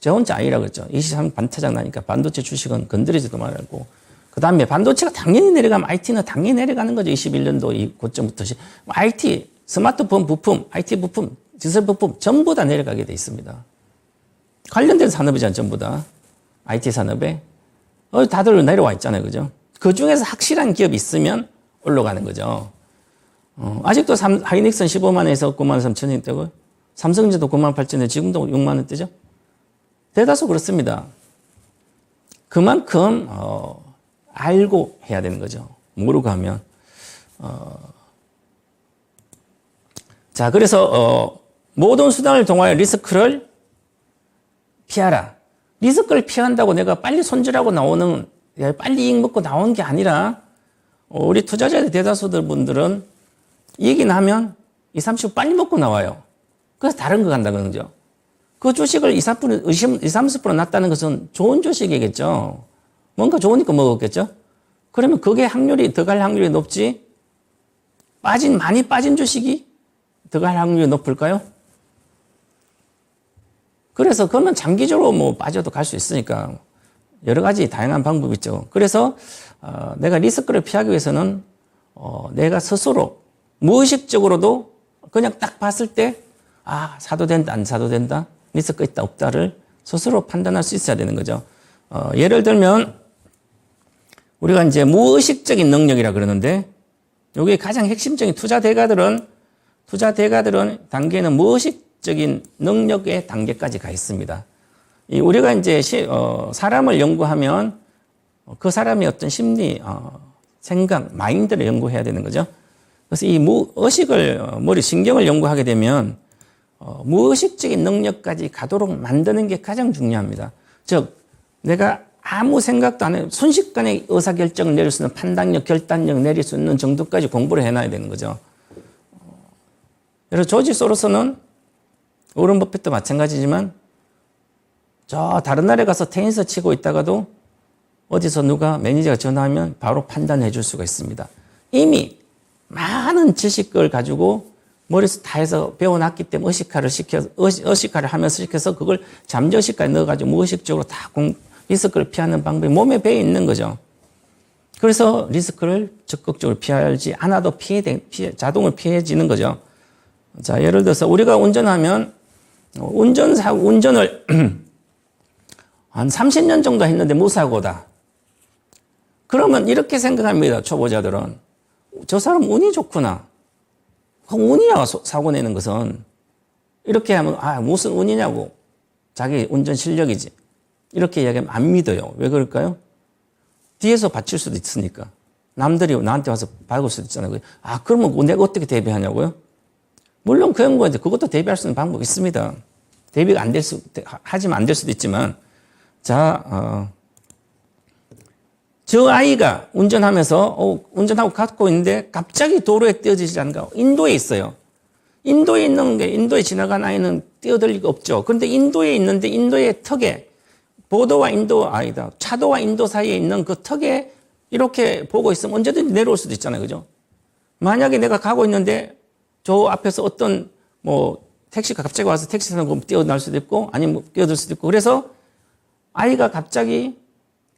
저 혼자 아니라고 그랬죠. 23년 반타작 나니까 반도체 주식은 건드리지도 말고. 그 다음에 반도체가 당연히 내려가면 IT는 당연히 내려가는 거죠. 21년도 이 고점부터. IT, 스마트폰 부품, IT 부품, 디지털 부품 전부 다 내려가게 돼 있습니다. 관련된 산업이잖아요. 전부 다. IT 산업에. 다들 내려와 있잖아요. 그죠? 그 중에서 확실한 기업이 있으면 올라가는 거죠. 아직도 하이닉스는 15만 원에서 9만 3천 원 되고 삼성전자도 9만 8천 원, 지금도 6만 원대죠. 대다수 그렇습니다. 그만큼 알고 해야 되는 거죠. 모르고 하면 자, 그래서 모든 수단을 통하여 리스크를 피하라. 리스크를 피한다고 내가 빨리 손절하고 빨리 이익 먹고 나오는 게 아니라 우리 투자자의 대다수들 분들은 이익이 나면 20, 30% 빨리 먹고 나와요. 그래서 다른 거 간다는 거죠. 그 주식을 20, 30% 났다는 것은 좋은 주식이겠죠. 뭔가 좋으니까 먹었겠죠. 그러면 그게 더 갈 확률이 높지 많이 빠진 주식이 더 갈 확률이 높을까요? 그래서 그러면 장기적으로 빠져도 갈 수 있으니까 여러 가지 다양한 방법이 있죠. 그래서 내가 리스크를 피하기 위해서는 내가 스스로 무의식적으로도 그냥 딱 봤을 때 사도 된다 안 사도 된다 리스크 있다 없다를 스스로 판단할 수 있어야 되는 거죠. 예를 들면 우리가 이제 무의식적인 능력이라 그러는데 여기 가장 핵심적인 투자 대가들은 단계는 무의식적인 능력의 단계까지 가 있습니다. 우리가 이제 사람을 연구하면 그 사람의 어떤 심리, 생각, 마인드를 연구해야 되는 거죠. 그래서 이 무의식을 신경을 연구하게 되면 무의식적인 능력까지 가도록 만드는 게 가장 중요합니다. 즉 내가 아무 생각도 안 해 순식간에 의사결정을 내릴 수 있는 판단력, 결단력 내릴 수 있는 정도까지 공부를 해놔야 되는 거죠. 그래서 조지 소로스는 워런 버핏도 마찬가지지만 저 다른 나라에 가서 테니스 치고 있다가도 어디서 누가 매니저가 전화하면 바로 판단해 줄 수가 있습니다. 이미 많은 지식을 가지고 머릿속 다 해서 배워놨기 때문에 의식화를 하면서 시켜서 그걸 잠재의식까지 넣어가지고 무의식적으로 다 리스크를 피하는 방법이 몸에 배어 있는 거죠. 그래서 리스크를 적극적으로 피하지 않아도 자동으로 피해지는 거죠. 자, 예를 들어서 우리가 운전하면 운전을 한 30년 정도 했는데 무사고다. 그러면 이렇게 생각합니다. 초보자들은. 저 사람 운이 좋구나. 운이야, 사고 내는 것은. 이렇게 하면, 무슨 운이냐고. 자기 운전 실력이지. 이렇게 이야기하면 안 믿어요. 왜 그럴까요? 뒤에서 받칠 수도 있으니까. 남들이 나한테 와서 박을 수도 있잖아요. 그러면 내가 어떻게 대비하냐고요? 물론 그 연구인데 그것도 대비할 수 있는 방법이 있습니다. 대비가 하지만 안 될 수도 있지만. 자, 저 아이가 운전하면서, 운전하고 갖고 있는데 갑자기 도로에 뛰어들지 않는가. 인도에 있어요. 인도에 지나간 아이는 뛰어들 리가 없죠. 그런데 인도에 있는데 인도의 턱에, 차도와 인도 사이에 있는 그 턱에 이렇게 보고 있으면 언제든지 내려올 수도 있잖아요. 그죠? 만약에 내가 가고 있는데 저 앞에서 어떤 택시가 갑자기 와서 택시 타고 뛰어날 수도 있고 아니면 뛰어들 수도 있고 그래서 아이가 갑자기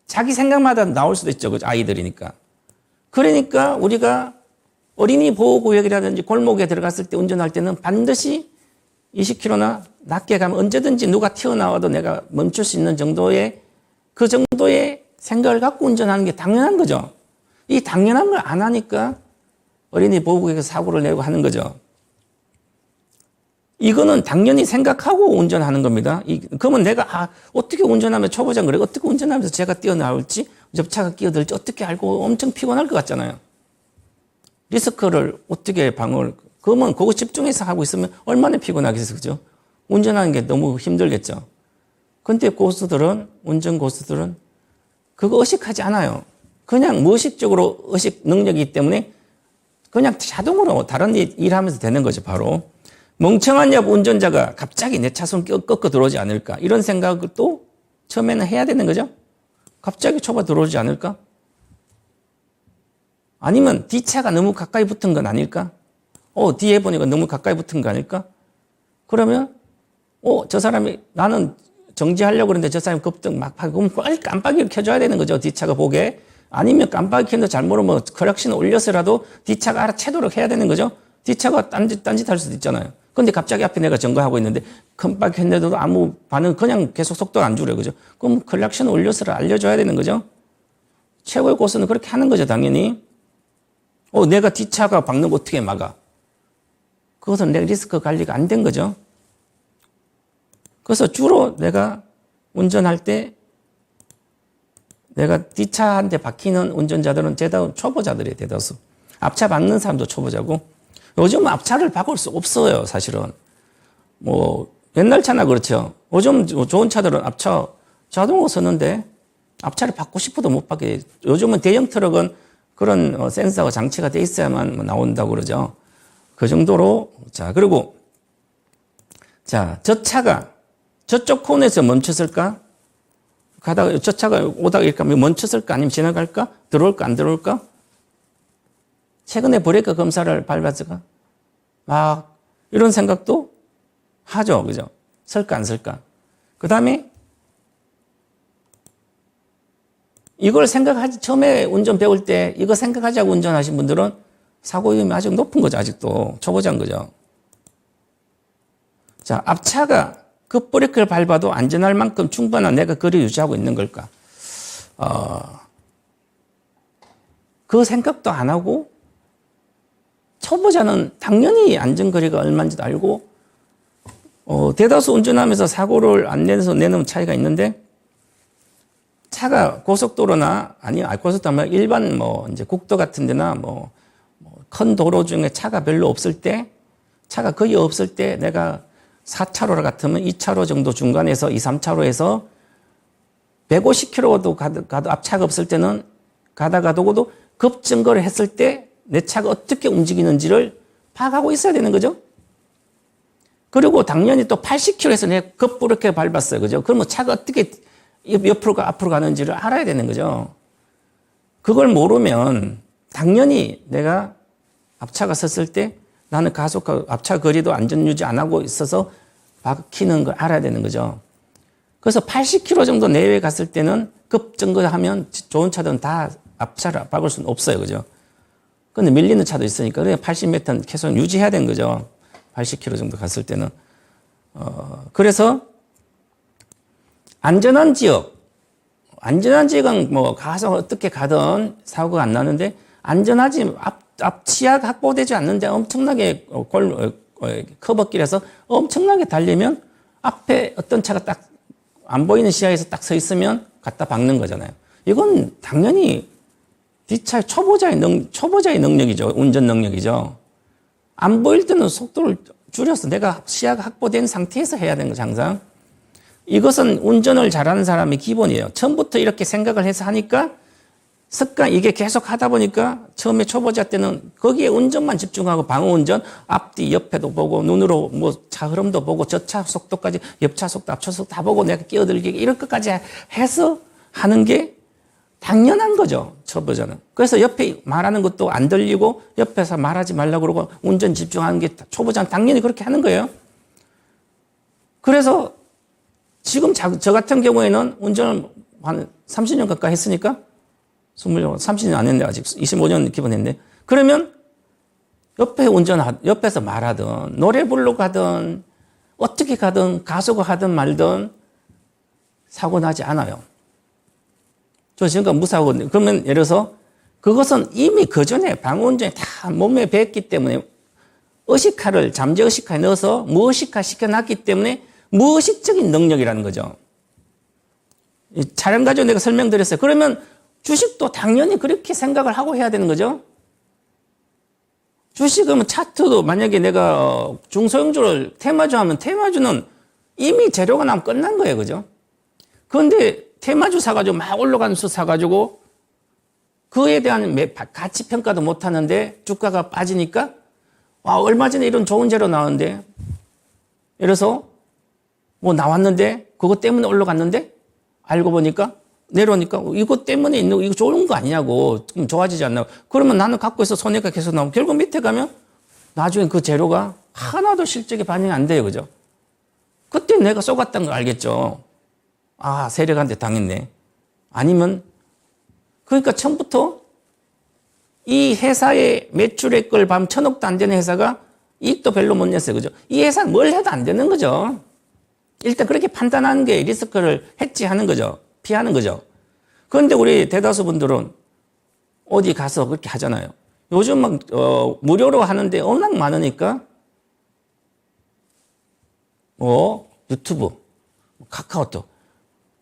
자기 생각마다 나올 수도 있죠. 그죠? 아이들이니까. 그러니까 우리가 어린이 보호구역이라든지 골목에 들어갔을 때 운전할 때는 반드시 20km나 낮게 가면 언제든지 누가 튀어나와도 내가 멈출 수 있는 정도의 그 정도의 생각을 갖고 운전하는 게 당연한 거죠. 이 당연한 걸 안 하니까 어린이 보호구역에서 사고를 내고 하는 거죠. 이거는 당연히 생각하고 운전하는 겁니다. 그러면 내가 어떻게 운전하면 초보자는 그래 어떻게 운전하면서 제가 뛰어나올지 옆차가 끼어들지 어떻게 알고 엄청 피곤할 것 같잖아요. 리스크를 어떻게 그러면 그거 집중해서 하고 있으면 얼마나 피곤하겠어요. 그죠? 운전하는 게 너무 힘들겠죠. 근데 운전 고수들은 그거 의식하지 않아요. 그냥 무의식적으로 의식 능력이기 때문에 그냥 자동으로 다른 일 하면서 되는 거죠, 바로. 멍청한 운전자가 갑자기 내 차선 꺾어 들어오지 않을까. 이런 생각도 처음에는 해야 되는 거죠. 갑자기 초보 들어오지 않을까? 아니면 뒷차가 너무 가까이 붙은 건 아닐까? 뒤에 보니까 너무 가까이 붙은 거 아닐까? 그러면, 저 사람이 나는 정지하려고 그러는데 저 사람이 급등 막 하고, 그럼 빨리 깜빡이를 켜줘야 되는 거죠. 뒷차가 보게. 아니면 깜빡이 켰는데 잘못 모르면 클락션 올려서라도 뒷차가 알아채도록 해야 되는 거죠. 뒷차가 딴짓 할 수도 있잖아요. 근데 갑자기 앞에 내가 점거하고 있는데 깜빡이 켰는데도 아무 반응, 그냥 계속 속도가 안 줄여요. 그죠? 그럼 클락션 올려서 알려줘야 되는 거죠. 최고의 고수는 그렇게 하는 거죠, 당연히. 내가 뒷차가 박는 거 어떻게 막아? 그것은 내 리스크 관리가 안 된 거죠. 그래서 주로 내가 운전할 때 내가 뒷차한테 박히는 운전자들은 초보자들이에요, 대다수. 앞차 박는 사람도 초보자고. 요즘은 앞차를 바꿀 수 없어요, 사실은. 옛날 차나 그렇죠. 요즘 좋은 차들은 앞차 자동으로 쓰는데 앞차를 바꾸고 싶어도 못 바뀌어요. 요즘은 대형 트럭은 그런 센서가 장치가 돼 있어야만 나온다고 그러죠. 그 정도로. 자, 그리고 저 차가 저쪽 코너에서 멈췄을까? 가다가 저 차가 오다가 이렇게 하면 멈췄을까? 아니면 지나갈까? 들어올까? 안 들어올까? 최근에 브레이크 검사를 밟았을까? 이런 생각도 하죠. 그죠? 설까? 안 설까? 그 다음에 이걸 처음에 운전 배울 때 이거 생각하지 않고 운전하신 분들은 사고 위험이 아주 높은 거죠. 아직도. 초보자인 거죠. 자, 앞차가 급브레이크를 밟아도 안전할 만큼 충분한 내가 거리 유지하고 있는 걸까? 그 생각도 안 하고 초보자는 당연히 안전거리가 얼마인지도 알고 대다수 운전하면서 사고를 안 내는 차이가 있는데 차가 고속도로나 고속도로 하면 일반 이제 국도 같은 데나 큰 도로 중에 차가 별로 없을 때 차가 거의 없을 때 내가 4차로 같으면 2차로 정도 중간에서 2, 3차로에서 150km도 가도 앞차가 없을 때는 가다가도 급증거를 했을 때 내 차가 어떻게 움직이는지를 파악하고 있어야 되는 거죠. 그리고 당연히 또 80km에서 내 급브레이크 밟았어요. 그죠? 그러면 차가 어떻게 옆으로 앞으로 가는지를 알아야 되는 거죠. 그걸 모르면 당연히 내가 앞차가 섰을 때 나는 가속하고 앞차 거리도 안전 유지 안 하고 있어서 박히는 걸 알아야 되는 거죠. 그래서 80km 정도 내외 갔을 때는 급정거하면 좋은 차들은 다 앞차를 박을 수는 없어요. 그죠? 근데 밀리는 차도 있으니까 80m는 계속 유지해야 되는 거죠. 80km 정도 갔을 때는. 그래서 안전한 지역은 뭐 가서 어떻게 가든 사고가 안 나는데 안전하지 앞 치아가 확보되지 않는데 엄청나게 커브길에서 엄청나게 달리면 앞에 어떤 차가 딱 안 보이는 시야에서 딱 서 있으면 갖다 박는 거잖아요. 이건 당연히 뒷차 초보자의 능력이죠. 운전 능력이죠. 안 보일 때는 속도를 줄여서 내가 시야가 확보된 상태에서 해야 되는 거죠, 항상. 이것은 운전을 잘하는 사람의 기본이에요. 처음부터 이렇게 생각을 해서 하니까 습관, 이게 계속 하다 보니까 처음에 초보자 때는 거기에 운전만 집중하고 방어 운전, 앞뒤 옆에도 보고 눈으로 뭐 차 흐름도 보고 저차 속도까지 옆차 속도, 앞차 속도 다 보고 내가 끼어들기 이런 것까지 해서 하는 게 당연한 거죠. 초보자는. 그래서 옆에 말하는 것도 안 들리고 옆에서 말하지 말라고 그러고 운전 집중하는 게 초보자는 당연히 그렇게 하는 거예요. 그래서 지금 저 같은 경우에는 운전을 한 30년 가까이 했으니까 30년 안 했네. 아직 25년 기본했네. 그러면 옆에서 말하든 노래 부르러 가든 어떻게 가든 가속을 하든 말든 사고 나지 않아요. 저 지금까지 무사고, 그러면 예를 들어서 그것은 이미 그 전에 방어운전이 다 몸에 배었기 때문에 잠재 의식화에 넣어서 무의식화 시켜놨기 때문에 무의식적인 능력이라는 거죠. 차량 가지고 내가 설명드렸어요. 그러면 주식도 당연히 그렇게 생각을 하고 해야 되는 거죠. 주식은 차트도 만약에 내가 중소형주를 테마주 하면 테마주는 이미 재료가 나면 끝난 거예요. 그죠? 그런데 테마주 사가지고 막 올라가는 수 사가지고 그에 대한 가치 평가도 못 하는데 주가가 빠지니까 와, 얼마 전에 이런 좋은 재료 나왔는데 예를 들어서 뭐 나왔는데 그것 때문에 올라갔는데 알고 보니까 내려오니까 이것 때문에 있는 거 이거 좋은 거 아니냐고 좀 좋아지지 않나. 그러면 나는 갖고 있어 손해가 계속 나오고 결국 밑에 가면 나중에 그 재료가 하나도 실적에 반영이 안 돼요. 그죠? 그때 내가 쏘갔다는 걸 알겠죠. 아, 세력한테 당했네. 아니면 그러니까 처음부터 이 회사의 매출액 걸 밤 1,000억도 안 되는 회사가 이익도 별로 못 냈어요. 그죠? 이 회사는 뭘 해도 안 되는 거죠. 일단 그렇게 판단하는 게 리스크를 해지하는 거죠. 피하는 거죠. 그런데 우리 대다수 분들은 어디 가서 그렇게 하잖아요. 요즘 막 무료로 하는데 워낙 많으니까 유튜브, 카카오톡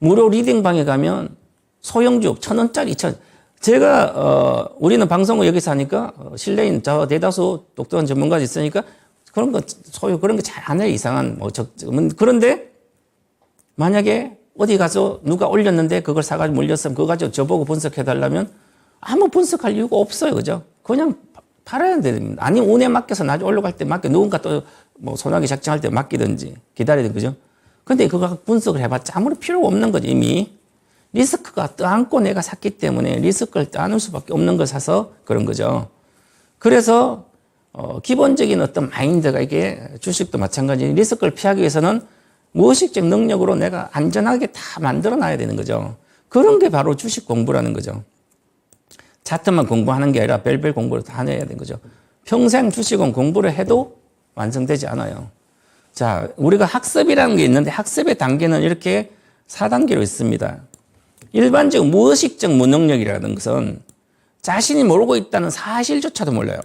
무료 리딩방에 가면 소형주 1,000원짜리 2,000원. 제가 우리는 방송을 여기서 하니까 실내인 저 대다수 똑똑한 전문가가 있으니까 그런 거 그런 거 잘 안 해요. 이상한 그런데 만약에 어디 가서 누가 올렸는데 그걸 사가지고 물렸으면 그거 가지고 저보고 분석해달라면 아무 분석할 이유가 없어요. 그죠? 그냥 팔아야 됩니다. 아니면 운에 맡겨서 나중에 올라갈 때 누군가 또 뭐 소나기 작정할 때 맡기든지 기다려야 되는 거죠. 근데 그거 분석을 해봤자 아무리 필요가 없는 거죠. 이미 리스크가 떠안고 내가 샀기 때문에 리스크를 떠안을 수밖에 없는 걸 사서 그런 거죠. 그래서 기본적인 어떤 마인드가 이게 주식도 마찬가지 리스크를 피하기 위해서는 무의식적 능력으로 내가 안전하게 다 만들어 놔야 되는 거죠. 그런 게 바로 주식 공부라는 거죠. 차트만 공부하는 게 아니라 별별 공부를 다 해야 되는 거죠. 평생 주식은 공부를 해도 완성되지 않아요. 자, 우리가 학습이라는 게 있는데 학습의 단계는 이렇게 4단계로 있습니다. 일반적 무의식적 무능력이라는 것은 자신이 모르고 있다는 사실조차도 몰라요.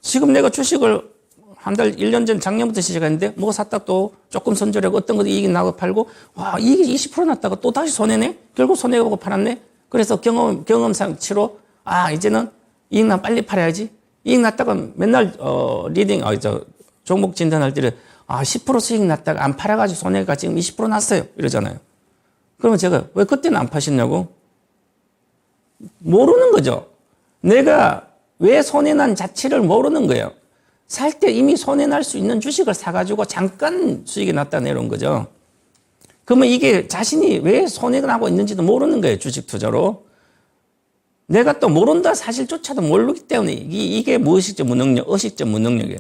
지금 내가 주식을 한 달, 1년 전 작년부터 시작했는데 뭐 샀다 또 조금 손절하고 어떤 것도 이익이 나고 팔고 와, 이익이 20% 났다가 또 다시 손해네? 결국 손해보고 팔았네? 그래서 경험상치로 이제는 이익 나면 빨리 팔아야지. 이익 났다가 맨날 종목 진단할 때는 10% 수익 났다가 안 팔아가지고 손해가 지금 20% 났어요. 이러잖아요. 그러면 제가 왜 그때는 안 파셨냐고? 모르는 거죠. 내가 왜 손해난 자체를 모르는 거예요. 살 때 이미 손해날 수 있는 주식을 사가지고 잠깐 수익이 났다 내려온 거죠. 그러면 이게 자신이 왜 손해가 나고 있는지도 모르는 거예요. 주식 투자로. 내가 또 모른다 사실조차도 모르기 때문에 이게 무의식적 무능력, 의식적 무능력이에요.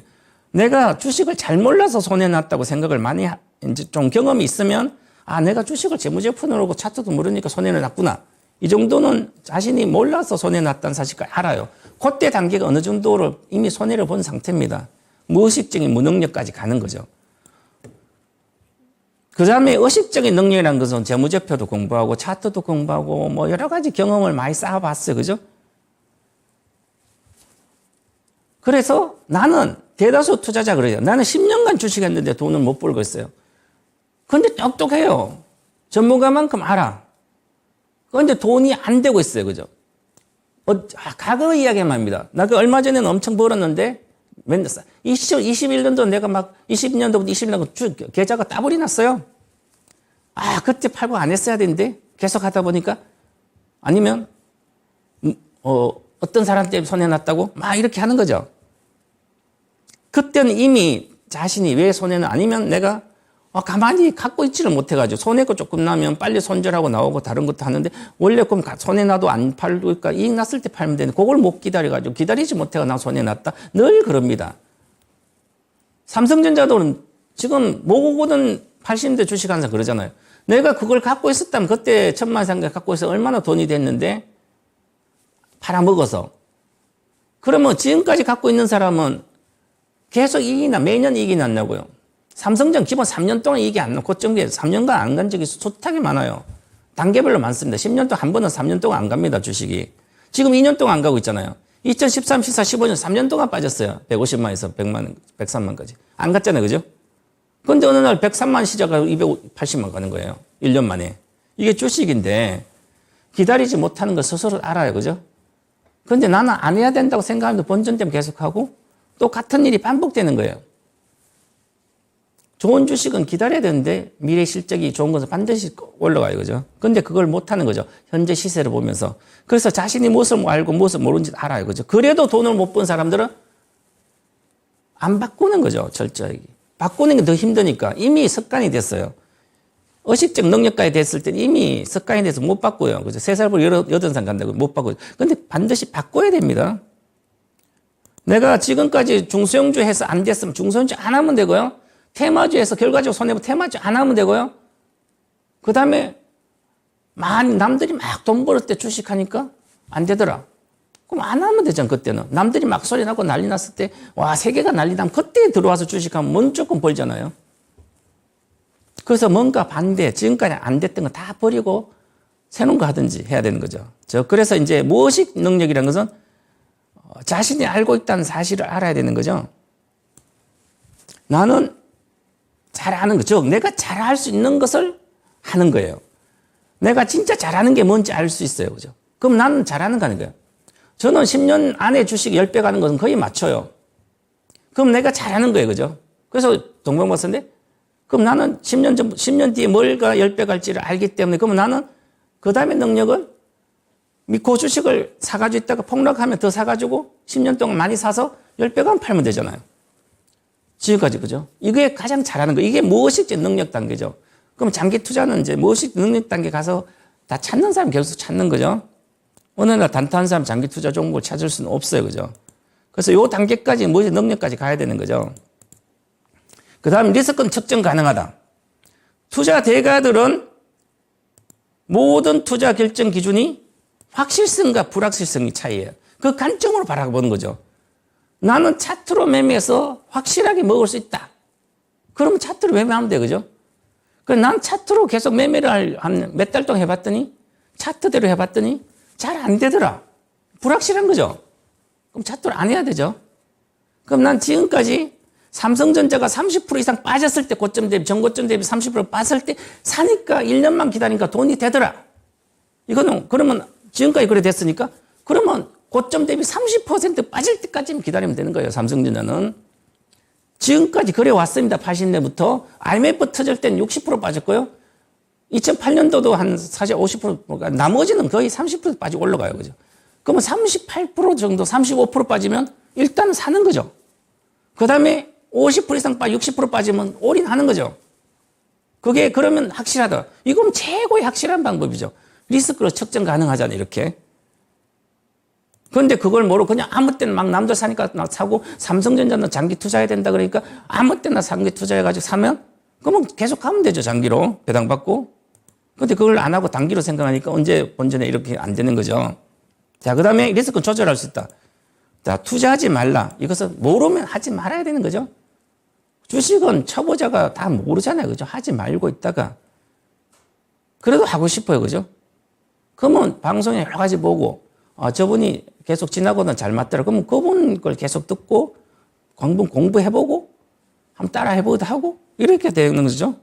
내가 주식을 잘 몰라서 손해 났다고 생각을 많이 이제 좀 경험이 있으면 아, 내가 주식을 재무제표로 하고 차트도 모르니까 손해를 났구나. 이 정도는 자신이 몰라서 손해 났다는 사실을 알아요. 그때 단계가 어느 정도로 이미 손해를 본 상태입니다. 무의식적인 무능력까지 가는 거죠. 그 다음에 의식적인 능력이라는 것은 재무제표도 공부하고 차트도 공부하고 뭐 여러 가지 경험을 많이 쌓아봤어요. 그죠? 그래서 나는 대다수 투자자 그래요. 나는 10년간 주식했는데 돈을 못 벌고 있어요. 근데 똑똑해요. 전문가만큼 알아. 그런데 돈이 안 되고 있어요. 그죠? 과거 이야기만 합니다. 나 그 얼마 전에는 엄청 벌었는데 21년도 내가 막 20년도부터 21년도 계좌가 따블이 났어요. 아, 그때 팔고 안 했어야 되는데 계속 하다 보니까 아니면 어떤 사람 때문에 손해 났다고 막 이렇게 하는 거죠. 그때는 이미 자신이 왜 손해는 아니면 내가 가만히 갖고 있지를 못해가지고 손해가 조금 나면 빨리 손절하고 나오고 다른 것도 하는데 원래 그럼 손해 나도 안 팔니까 이익 났을 때 팔면 되는데 그걸 못 기다려가지고 기다리지 못해가 나 손해 났다. 늘 그럽니다. 삼성전자도 지금 모고고든 80대 주식 항상 그러잖아요. 내가 그걸 갖고 있었다면 그때 1,000만 상가 갖고 있어 얼마나 돈이 됐는데 팔아먹어서. 그러면 지금까지 갖고 있는 사람은 계속 매년 이익이 났냐고요. 삼성전 기본 3년 동안 이익이 안 나, 고점기에 3년간 안 간 적이 숱하게 많아요. 단계별로 많습니다. 10년 동안 한 번은 3년 동안 안 갑니다, 주식이. 지금 2년 동안 안 가고 있잖아요. 2013, 14, 15년 3년 동안 빠졌어요. 150만에서 100만, 103만까지. 안 갔잖아요, 그죠? 근데 어느 날 103만 시작하고 280만 가는 거예요. 1년 만에. 이게 주식인데 기다리지 못하는 걸 스스로 알아요, 그죠? 근데 나는 안 해야 된다고 생각하는데 본전 때문에 계속하고 또 같은 일이 반복되는 거예요. 좋은 주식은 기다려야 되는데 미래 실적이 좋은 것은 반드시 올라가요. 그죠? 근데 그걸 못하는 거죠. 현재 시세를 보면서. 그래서 자신이 무엇을 알고 무엇을 모르는지 알아요. 그죠? 그래도 돈을 못 번 사람들은 안 바꾸는 거죠. 철저하게. 바꾸는 게 더 힘드니까 이미 습관이 됐어요. 의식적 능력까지 됐을 때 이미 습관이 돼서 못 바꿔요. 그죠? 3살부터 8살 간다고 못 바꿔요. 근데 반드시 바꿔야 됩니다. 내가 지금까지 중소형주 해서 안 됐으면 중소형주 안 하면 되고요. 테마주에서 결과적으로 손해보고 테마주 안 하면 되고요. 그 다음에 남들이 막 돈 벌을 때 주식하니까 안 되더라. 그럼 안 하면 되잖아, 그때는. 남들이 막 소리 나고 난리 났을 때, 와, 세계가 난리 나면 그때 들어와서 주식하면 무조건 벌잖아요. 그래서 뭔가 반대, 지금까지 안 됐던 거 다 버리고 새로운 거 하든지 해야 되는 거죠. 그래서 이제 무의식 능력이라는 것은 자신이 알고 있다는 사실을 알아야 되는 거죠. 나는 잘하는 거, 즉 내가 잘할 수 있는 것을 하는 거예요. 내가 진짜 잘하는 게 뭔지 알 수 있어요. 그죠? 그럼 나는 잘하는 거 하는 거예요. 저는 10년 안에 주식 10배 가는 것은 거의 맞춰요. 그럼 내가 잘하는 거예요. 그죠? 그래서 동방박사인데 그럼 나는 10년 뒤에 뭘가 10배 갈지를 알기 때문에 그러면 나는 그 다음에 능력은 그 주식을 사가지고 있다가 폭락하면 더 사가지고 10년 동안 많이 사서 10배 가면 팔면 되잖아요. 지금까지, 그죠? 이게 가장 잘하는 거. 이게 무의식적 능력 단계죠. 그럼 장기 투자는 이제 무의식 능력 단계 가서 다 찾는 사람 계속 찾는 거죠. 어느 날 단타한 사람 장기 투자 종목을 찾을 수는 없어요. 그죠? 그래서 요 단계까지 무의식 능력까지 가야 되는 거죠. 그 다음 리스크는 측정 가능하다. 투자 대가들은 모든 투자 결정 기준이 확실성과 불확실성의 차이예요. 그 관점으로 바라보는 거죠. 나는 차트로 매매해서 확실하게 먹을 수 있다. 그러면 차트로 매매하면 돼, 그죠? 난 차트로 계속 매매를 한 몇 달 동안 해봤더니, 차트대로 해봤더니 잘 안 되더라. 불확실한 거죠? 그럼 차트를 안 해야 되죠? 그럼 난 지금까지 삼성전자가 30% 이상 빠졌을 때 고점 대비, 전고점 대비 30% 빠졌을 때 사니까 1년만 기다리니까 돈이 되더라. 이거는, 그러면 지금까지 그래 됐으니까, 그러면 고점 대비 30% 빠질 때까지만 기다리면 되는 거예요, 삼성전자는. 지금까지 그래 왔습니다, 80년대부터. IMF 터질 때는 60% 빠졌고요. 2008년도도 한 사실 50%, 나머지는 거의 30% 빠지고 올라가요, 그죠? 그러면 38% 정도, 35% 빠지면 일단은 사는 거죠. 그 다음에 50% 이상 60% 빠지면 올인하는 거죠. 그게 그러면 확실하다. 이건 최고의 확실한 방법이죠. 리스크로 측정 가능하잖아요, 이렇게. 그런데 그걸 모르고 그냥 아무 때나 막 남들 사니까 사고, 삼성전자는 장기 투자해야 된다 그러니까 아무 때나 장기 투자해가지고 사면 그러면 계속 가면 되죠, 장기로 배당받고. 근데 그걸 안 하고 단기로 생각하니까 언제 본전에 이렇게 안 되는 거죠. 자, 그 다음에 리스크 조절할 수 있다. 자, 투자하지 말라. 이것은 모르면 하지 말아야 되는 거죠. 주식은 초보자가 다 모르잖아요. 그죠? 하지 말고 있다가. 그래도 하고 싶어요. 그죠? 그러면 방송에 여러 가지 보고, 저분이 계속 지나고는 잘 맞더라. 그러면 그분 걸 계속 듣고, 공부해보고, 한번 따라 해보기도 하고, 이렇게 되는 거죠.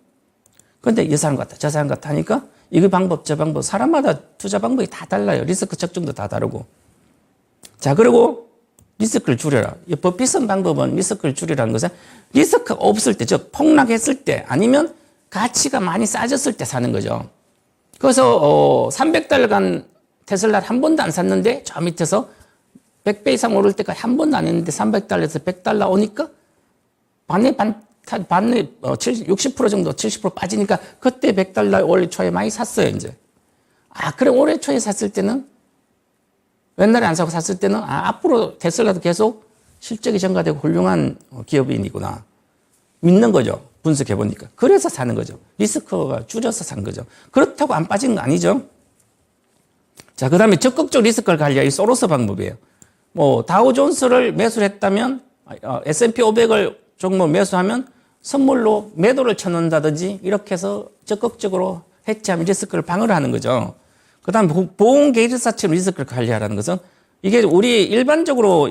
근데 이 사람 같다, 저 사람 같다 하니까, 이 방법, 저 방법, 사람마다 투자 방법이 다 달라요. 리스크 측정도 다 다르고. 자, 그리고 리스크를 줄여라. 이 버핏슨 방법은 리스크를 줄이라는 것은 리스크가 없을 때, 즉 폭락했을 때 아니면 가치가 많이 싸졌을 때 사는 거죠. 그래서 300달러간 테슬라를 한 번도 안 샀는데 저 밑에서 100배 이상 오를 때까지 한 번도 안 했는데 300달러에서 100달러 오니까 반에 60% 정도 70% 빠지니까 그때 100달러 올 초에 많이 샀어요, 이제. 그래 올해 초에 샀을 때는 옛날에 안 사고 샀을 때는 앞으로 테슬라도 계속 실적이 증가되고 훌륭한 기업인이구나. 믿는 거죠. 분석해 보니까. 그래서 사는 거죠. 리스크가 줄여서 산 거죠. 그렇다고 안 빠진 거 아니죠. 자, 그 다음에 적극적 리스크를 관리할 이 소로스 방법이에요. 다우존스를 매수를 했다면 S&P 500을 종목 매수하면 선물로 매도를 쳐놓는다든지 이렇게 해서 적극적으로 해치하면 리스크를 방어를 하는 거죠. 그 다음 보험 계열사처럼 리스크를 관리하라는 것은 이게 우리 일반적으로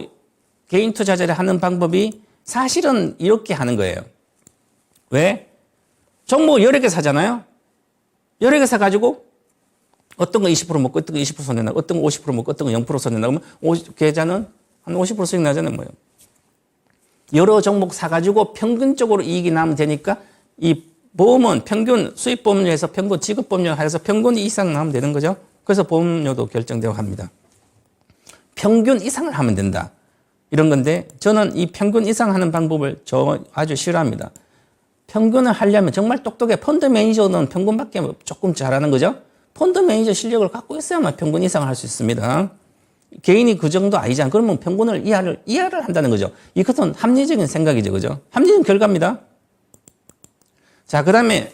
개인 투자자를 하는 방법이 사실은 이렇게 하는 거예요. 왜? 종목 여러 개 사잖아요. 여러 개 사가지고 어떤 거 20% 먹고 어떤 거 20% 손해나고 어떤 거 50% 먹고 어떤 거 0% 손해나고 계좌는 한 50% 수익 나잖아요. 뭐요. 여러 종목 사가지고 평균적으로 이익이 나면 되니까 이 보험은 평균 수익보험료에서 평균 지급보험료 해서 평균 이상 나면 되는 거죠. 그래서 보험료도 결정되고 합니다. 평균 이상을 하면 된다. 이런 건데 저는 이 평균 이상 하는 방법을 아주 싫어합니다. 평균을 하려면 정말 똑똑해. 펀드 매니저는 평균밖에 조금 잘하는 거죠. 펀드 매니저 실력을 갖고 있어야만 평균 이상을 할 수 있습니다. 개인이 그 정도 아니잖아. 그러면 평균을 이하를 한다는 거죠. 이것은 합리적인 생각이죠. 그죠? 합리적인 결과입니다. 자, 그 다음에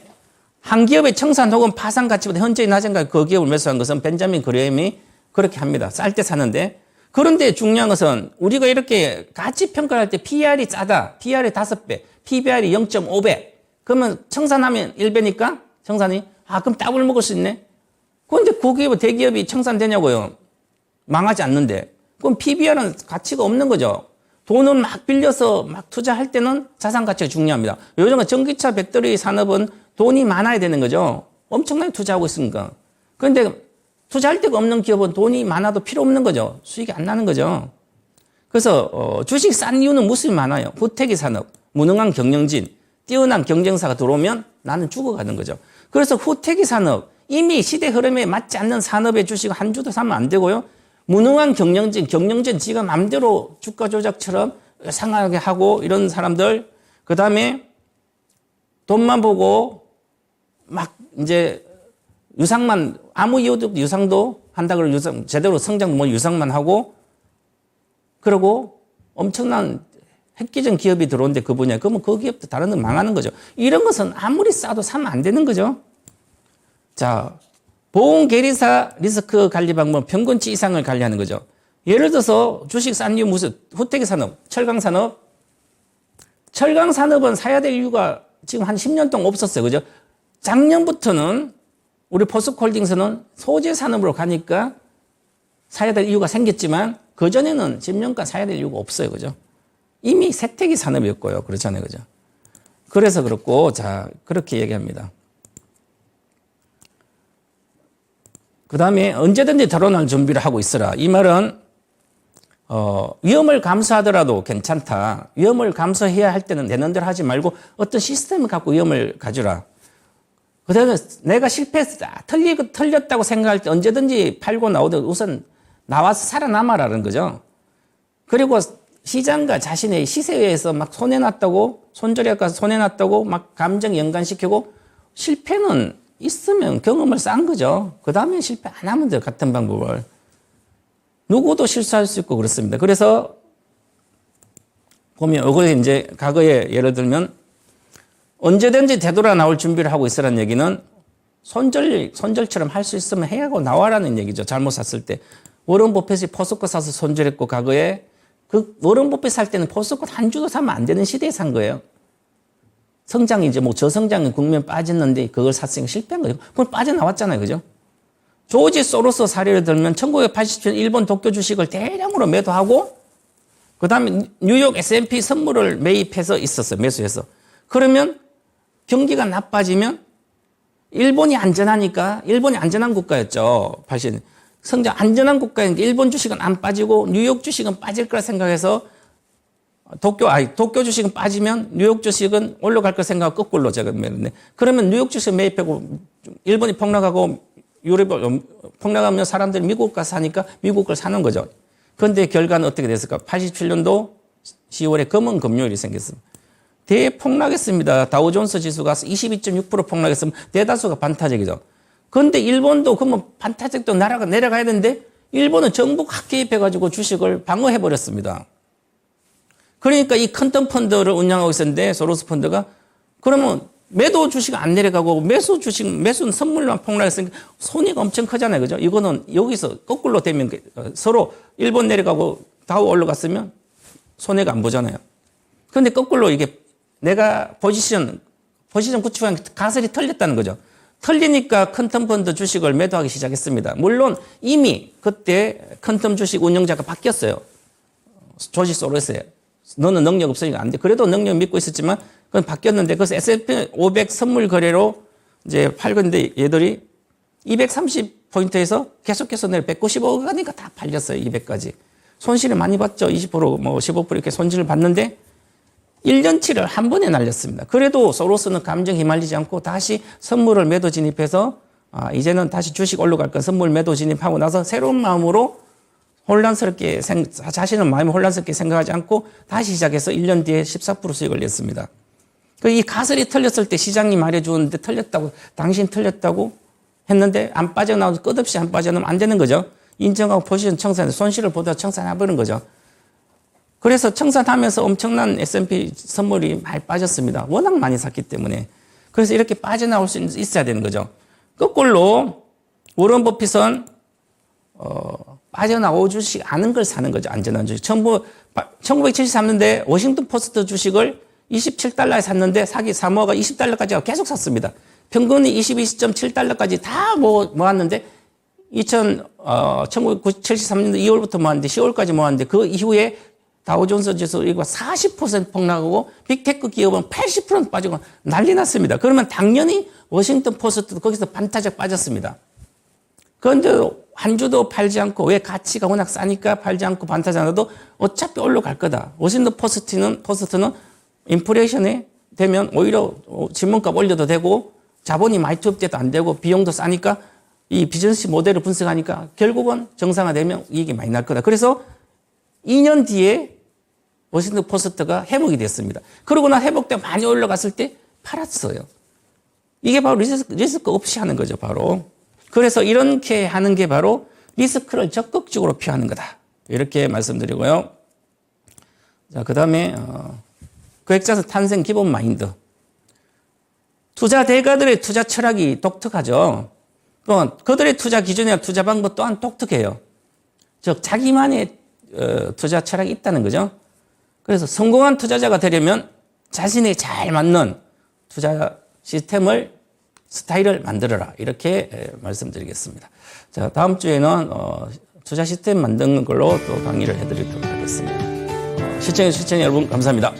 한 기업의 청산 혹은 파산 가치보다 현저히 낮은 가격 그 기업을 매수한 것은 벤자민 그레임이 그렇게 합니다. 쌀 때 사는데. 그런데 중요한 것은 우리가 이렇게 가치 평가할 때 PR이 싸다. PR이 5배, PBR이 0.5배. 그러면 청산하면 1배니까 청산이 그럼 따블 먹을 수 있네. 그런데 그 기업, 대기업이 청산되냐고요. 망하지 않는데. 그럼 PBR은 가치가 없는 거죠. 돈을 막 빌려서 막 투자할 때는 자산 가치가 중요합니다. 요즘은 전기차 배터리 산업은 돈이 많아야 되는 거죠. 엄청나게 투자하고 있으니까. 그런데 투자할 데가 없는 기업은 돈이 많아도 필요 없는 거죠. 수익이 안 나는 거죠. 그래서 주식 싼 이유는 무슨 많아요. 후태기 산업, 무능한 경영진, 뛰어난 경쟁사가 들어오면 나는 죽어가는 거죠. 그래서 후태기 산업, 이미 시대 흐름에 맞지 않는 산업의 주식을 한 주도 사면 안 되고요. 무능한 경영진 지가 마음대로 주가 조작처럼 상하게 하고 이런 사람들, 그 다음에 돈만 보고 막 이제 유상만, 아무 이유도 없고 유상도 한다 그러고 제대로 성장도 뭐 유상만 하고 그러고 엄청난 획기적 기업이 들어오는데 그 분야, 그러면 그 기업도 다른 데 망하는 거죠. 이런 것은 아무리 싸도 사면 안 되는 거죠. 자, 보험 계리사 리스크 관리 방법 평균치 이상을 관리하는 거죠. 예를 들어서 주식 싼 이유 무슨 후태기 산업, 철강 산업. 철강 산업은 사야 될 이유가 지금 한 10년 동안 없었어요. 그죠? 작년부터는 우리 포스코홀딩스는 소재 산업으로 가니까 사야 될 이유가 생겼지만 그전에는 10년간 사야 될 이유가 없어요. 그죠? 이미 세태기 산업이었고요. 그렇잖아요. 그죠? 그래서 그렇고, 자, 그렇게 얘기합니다. 그 다음에 언제든지 결혼할 준비를 하고 있어라. 이 말은, 위험을 감수하더라도 괜찮다. 위험을 감수해야 할 때는 내 놈대로 하지 말고 어떤 시스템을 갖고 위험을 가져라. 그 다음에 내가 실패했다. 틀렸다고 생각할 때 언제든지 팔고 나오든 우선 나와서 살아남아라는 거죠. 그리고 시장과 자신의 시세에 의해서 막 손해났다고, 손절에 가서 손해났다고 막 감정 연관시키고 실패는 있으면 경험을 쌓은 거죠. 그 다음에 실패 안 하면 돼요. 같은 방법을. 누구도 실수할 수 있고 그렇습니다. 그래서 보면 이거 이제 과거에 예를 들면 언제든지 되돌아 나올 준비를 하고 있으라는 얘기는 손절처럼 할 수 있으면 해야 하고 나와라는 얘기죠. 잘못 샀을 때. 워런 버핏이 포스코 사서 손절했고 과거에 그 워런 버핏 살 때는 포스코 한 주도 사면 안 되는 시대에 산 거예요. 성장이 이제 뭐 저성장이 국면 빠졌는데 그걸 샀으니까 실패한 거예요. 그걸 빠져나왔잖아요. 그죠? 조지 소로스 사례를 들면 1987년 일본 도쿄 주식을 대량으로 매도하고 그 다음에 뉴욕 S&P 선물을 매입해서 있었어요. 매수해서. 그러면 경기가 나빠지면 일본이 안전하니까 일본이 안전한 국가였죠. 80년. 성장 안전한 국가인데 일본 주식은 안 빠지고 뉴욕 주식은 빠질 거라 생각해서 도쿄 주식은 빠지면 뉴욕 주식은 올라갈 거 생각하고 거꾸로 제가 매는데 그러면 뉴욕 주식 매입하고 일본이 폭락하고 유럽이 폭락하면 사람들이 미국 가서 사니까 미국 걸 사는 거죠. 그런데 결과는 어떻게 됐을까? 87년도 10월에 검은 금요일이 생겼습니다. 대폭락했습니다. 다우존스 지수가 22.6% 폭락했으면 대다수가 반타적이죠. 그런데 일본도 그러면 반타적도 나라가 내려가야 되는데 일본은 정부가 개입해가지고 주식을 방어해버렸습니다. 그러니까 이 퀀텀 펀드를 운영하고 있었는데 소로스 펀드가 그러면 매도 주식 안 내려가고 매수는 선물만 폭락했으니까 손해가 엄청 크잖아요. 그죠? 이거는 여기서 거꾸로 되면 서로 일본 내려가고 다우 올라갔으면 손해가 안 보잖아요. 그런데 거꾸로 이게 내가 포지션 구축한 가설이 털렸다는 거죠. 털리니까 퀀텀 펀드 주식을 매도하기 시작했습니다. 물론 이미 그때 퀀텀 주식 운영자가 바뀌었어요. 조지 소로스예요. 너는 능력 없으니까 안 돼. 그래도 능력 믿고 있었지만 그건 바뀌었는데 그래서 S&P 500 선물 거래로 이제 팔건데 얘들이 230포인트에서 계속해서 내려 195가 가니까 다 팔렸어요. 200까지. 손실을 많이 봤죠. 20%, 뭐 15% 이렇게 손실을 봤는데 1년치를 한 번에 날렸습니다. 그래도 소로스는 감정 휘말리지 않고 다시 선물을 매도 진입해서 이제는 다시 주식 올라갈 건 선물 매도 진입하고 나서 새로운 마음으로 혼란스럽게 자신은 마음이 혼란스럽게 생각하지 않고 다시 시작해서 1년 뒤에 14% 수익을 냈습니다. 이 가설이 털렸을 때 시장이 말해주는데 틀렸다고 당신 틀렸다고 했는데 안 빠져나오고 끝없이 안 빠져나오면 안 되는 거죠. 인정하고 포지션 청산 손실을 보다 청산해버린 거죠. 그래서 청산하면서 엄청난 S&P 선물이 많이 빠졌습니다. 워낙 많이 샀기 때문에. 그래서 이렇게 빠져나올 수 있어야 되는 거죠. 거꾸로 워런 버핏은 빠져나오지 않은 걸 사는 거죠. 안전한 주식. 1973년대 워싱턴 포스트 주식을 27달러에 샀는데 사모아가 20달러까지 계속 샀습니다. 평균이 22.7달러까지 다 모았는데 1973년도 2월부터 모았는데 10월까지 모았는데 그 이후에 다우존스 지수 이거 40% 폭락하고 빅테크 기업은 80% 빠지고 난리 났습니다. 그러면 당연히 워싱턴 포스트도 거기서 반타작 빠졌습니다. 그런데 한 주도 팔지 않고 왜 가치가 워낙 싸니까 팔지 않고 반타작 나도 어차피 올라갈 거다. 워싱턴 포스트는 인플레이션이 되면 오히려 지문값 올려도 되고 자본이 많이 투입돼도 안 되고 비용도 싸니까 이 비즈니스 모델을 분석하니까 결국은 정상화되면 이익이 많이 날 거다. 그래서 2년 뒤에 워싱턴 포스트가 회복이 됐습니다. 그러고 나 회복돼 많이 올라갔을 때 팔았어요. 이게 바로 리스크 없이 하는 거죠, 바로. 그래서 이렇게 하는 게 바로 리스크를 적극적으로 피하는 거다. 이렇게 말씀드리고요. 자, 그 다음에, 거액자산 탄생 기본 마인드. 투자 대가들의 투자 철학이 독특하죠. 또 그들의 투자 기준이나 투자 방법 또한 독특해요. 즉, 자기만의 투자 철학이 있다는 거죠. 그래서 성공한 투자자가 되려면 자신이 잘 맞는 투자 스타일을 만들어라. 이렇게 말씀드리겠습니다. 자, 다음 주에는 투자 시스템 만드는 걸로 또 강의를 해드리도록 하겠습니다. 시청해주신 여러분 감사합니다.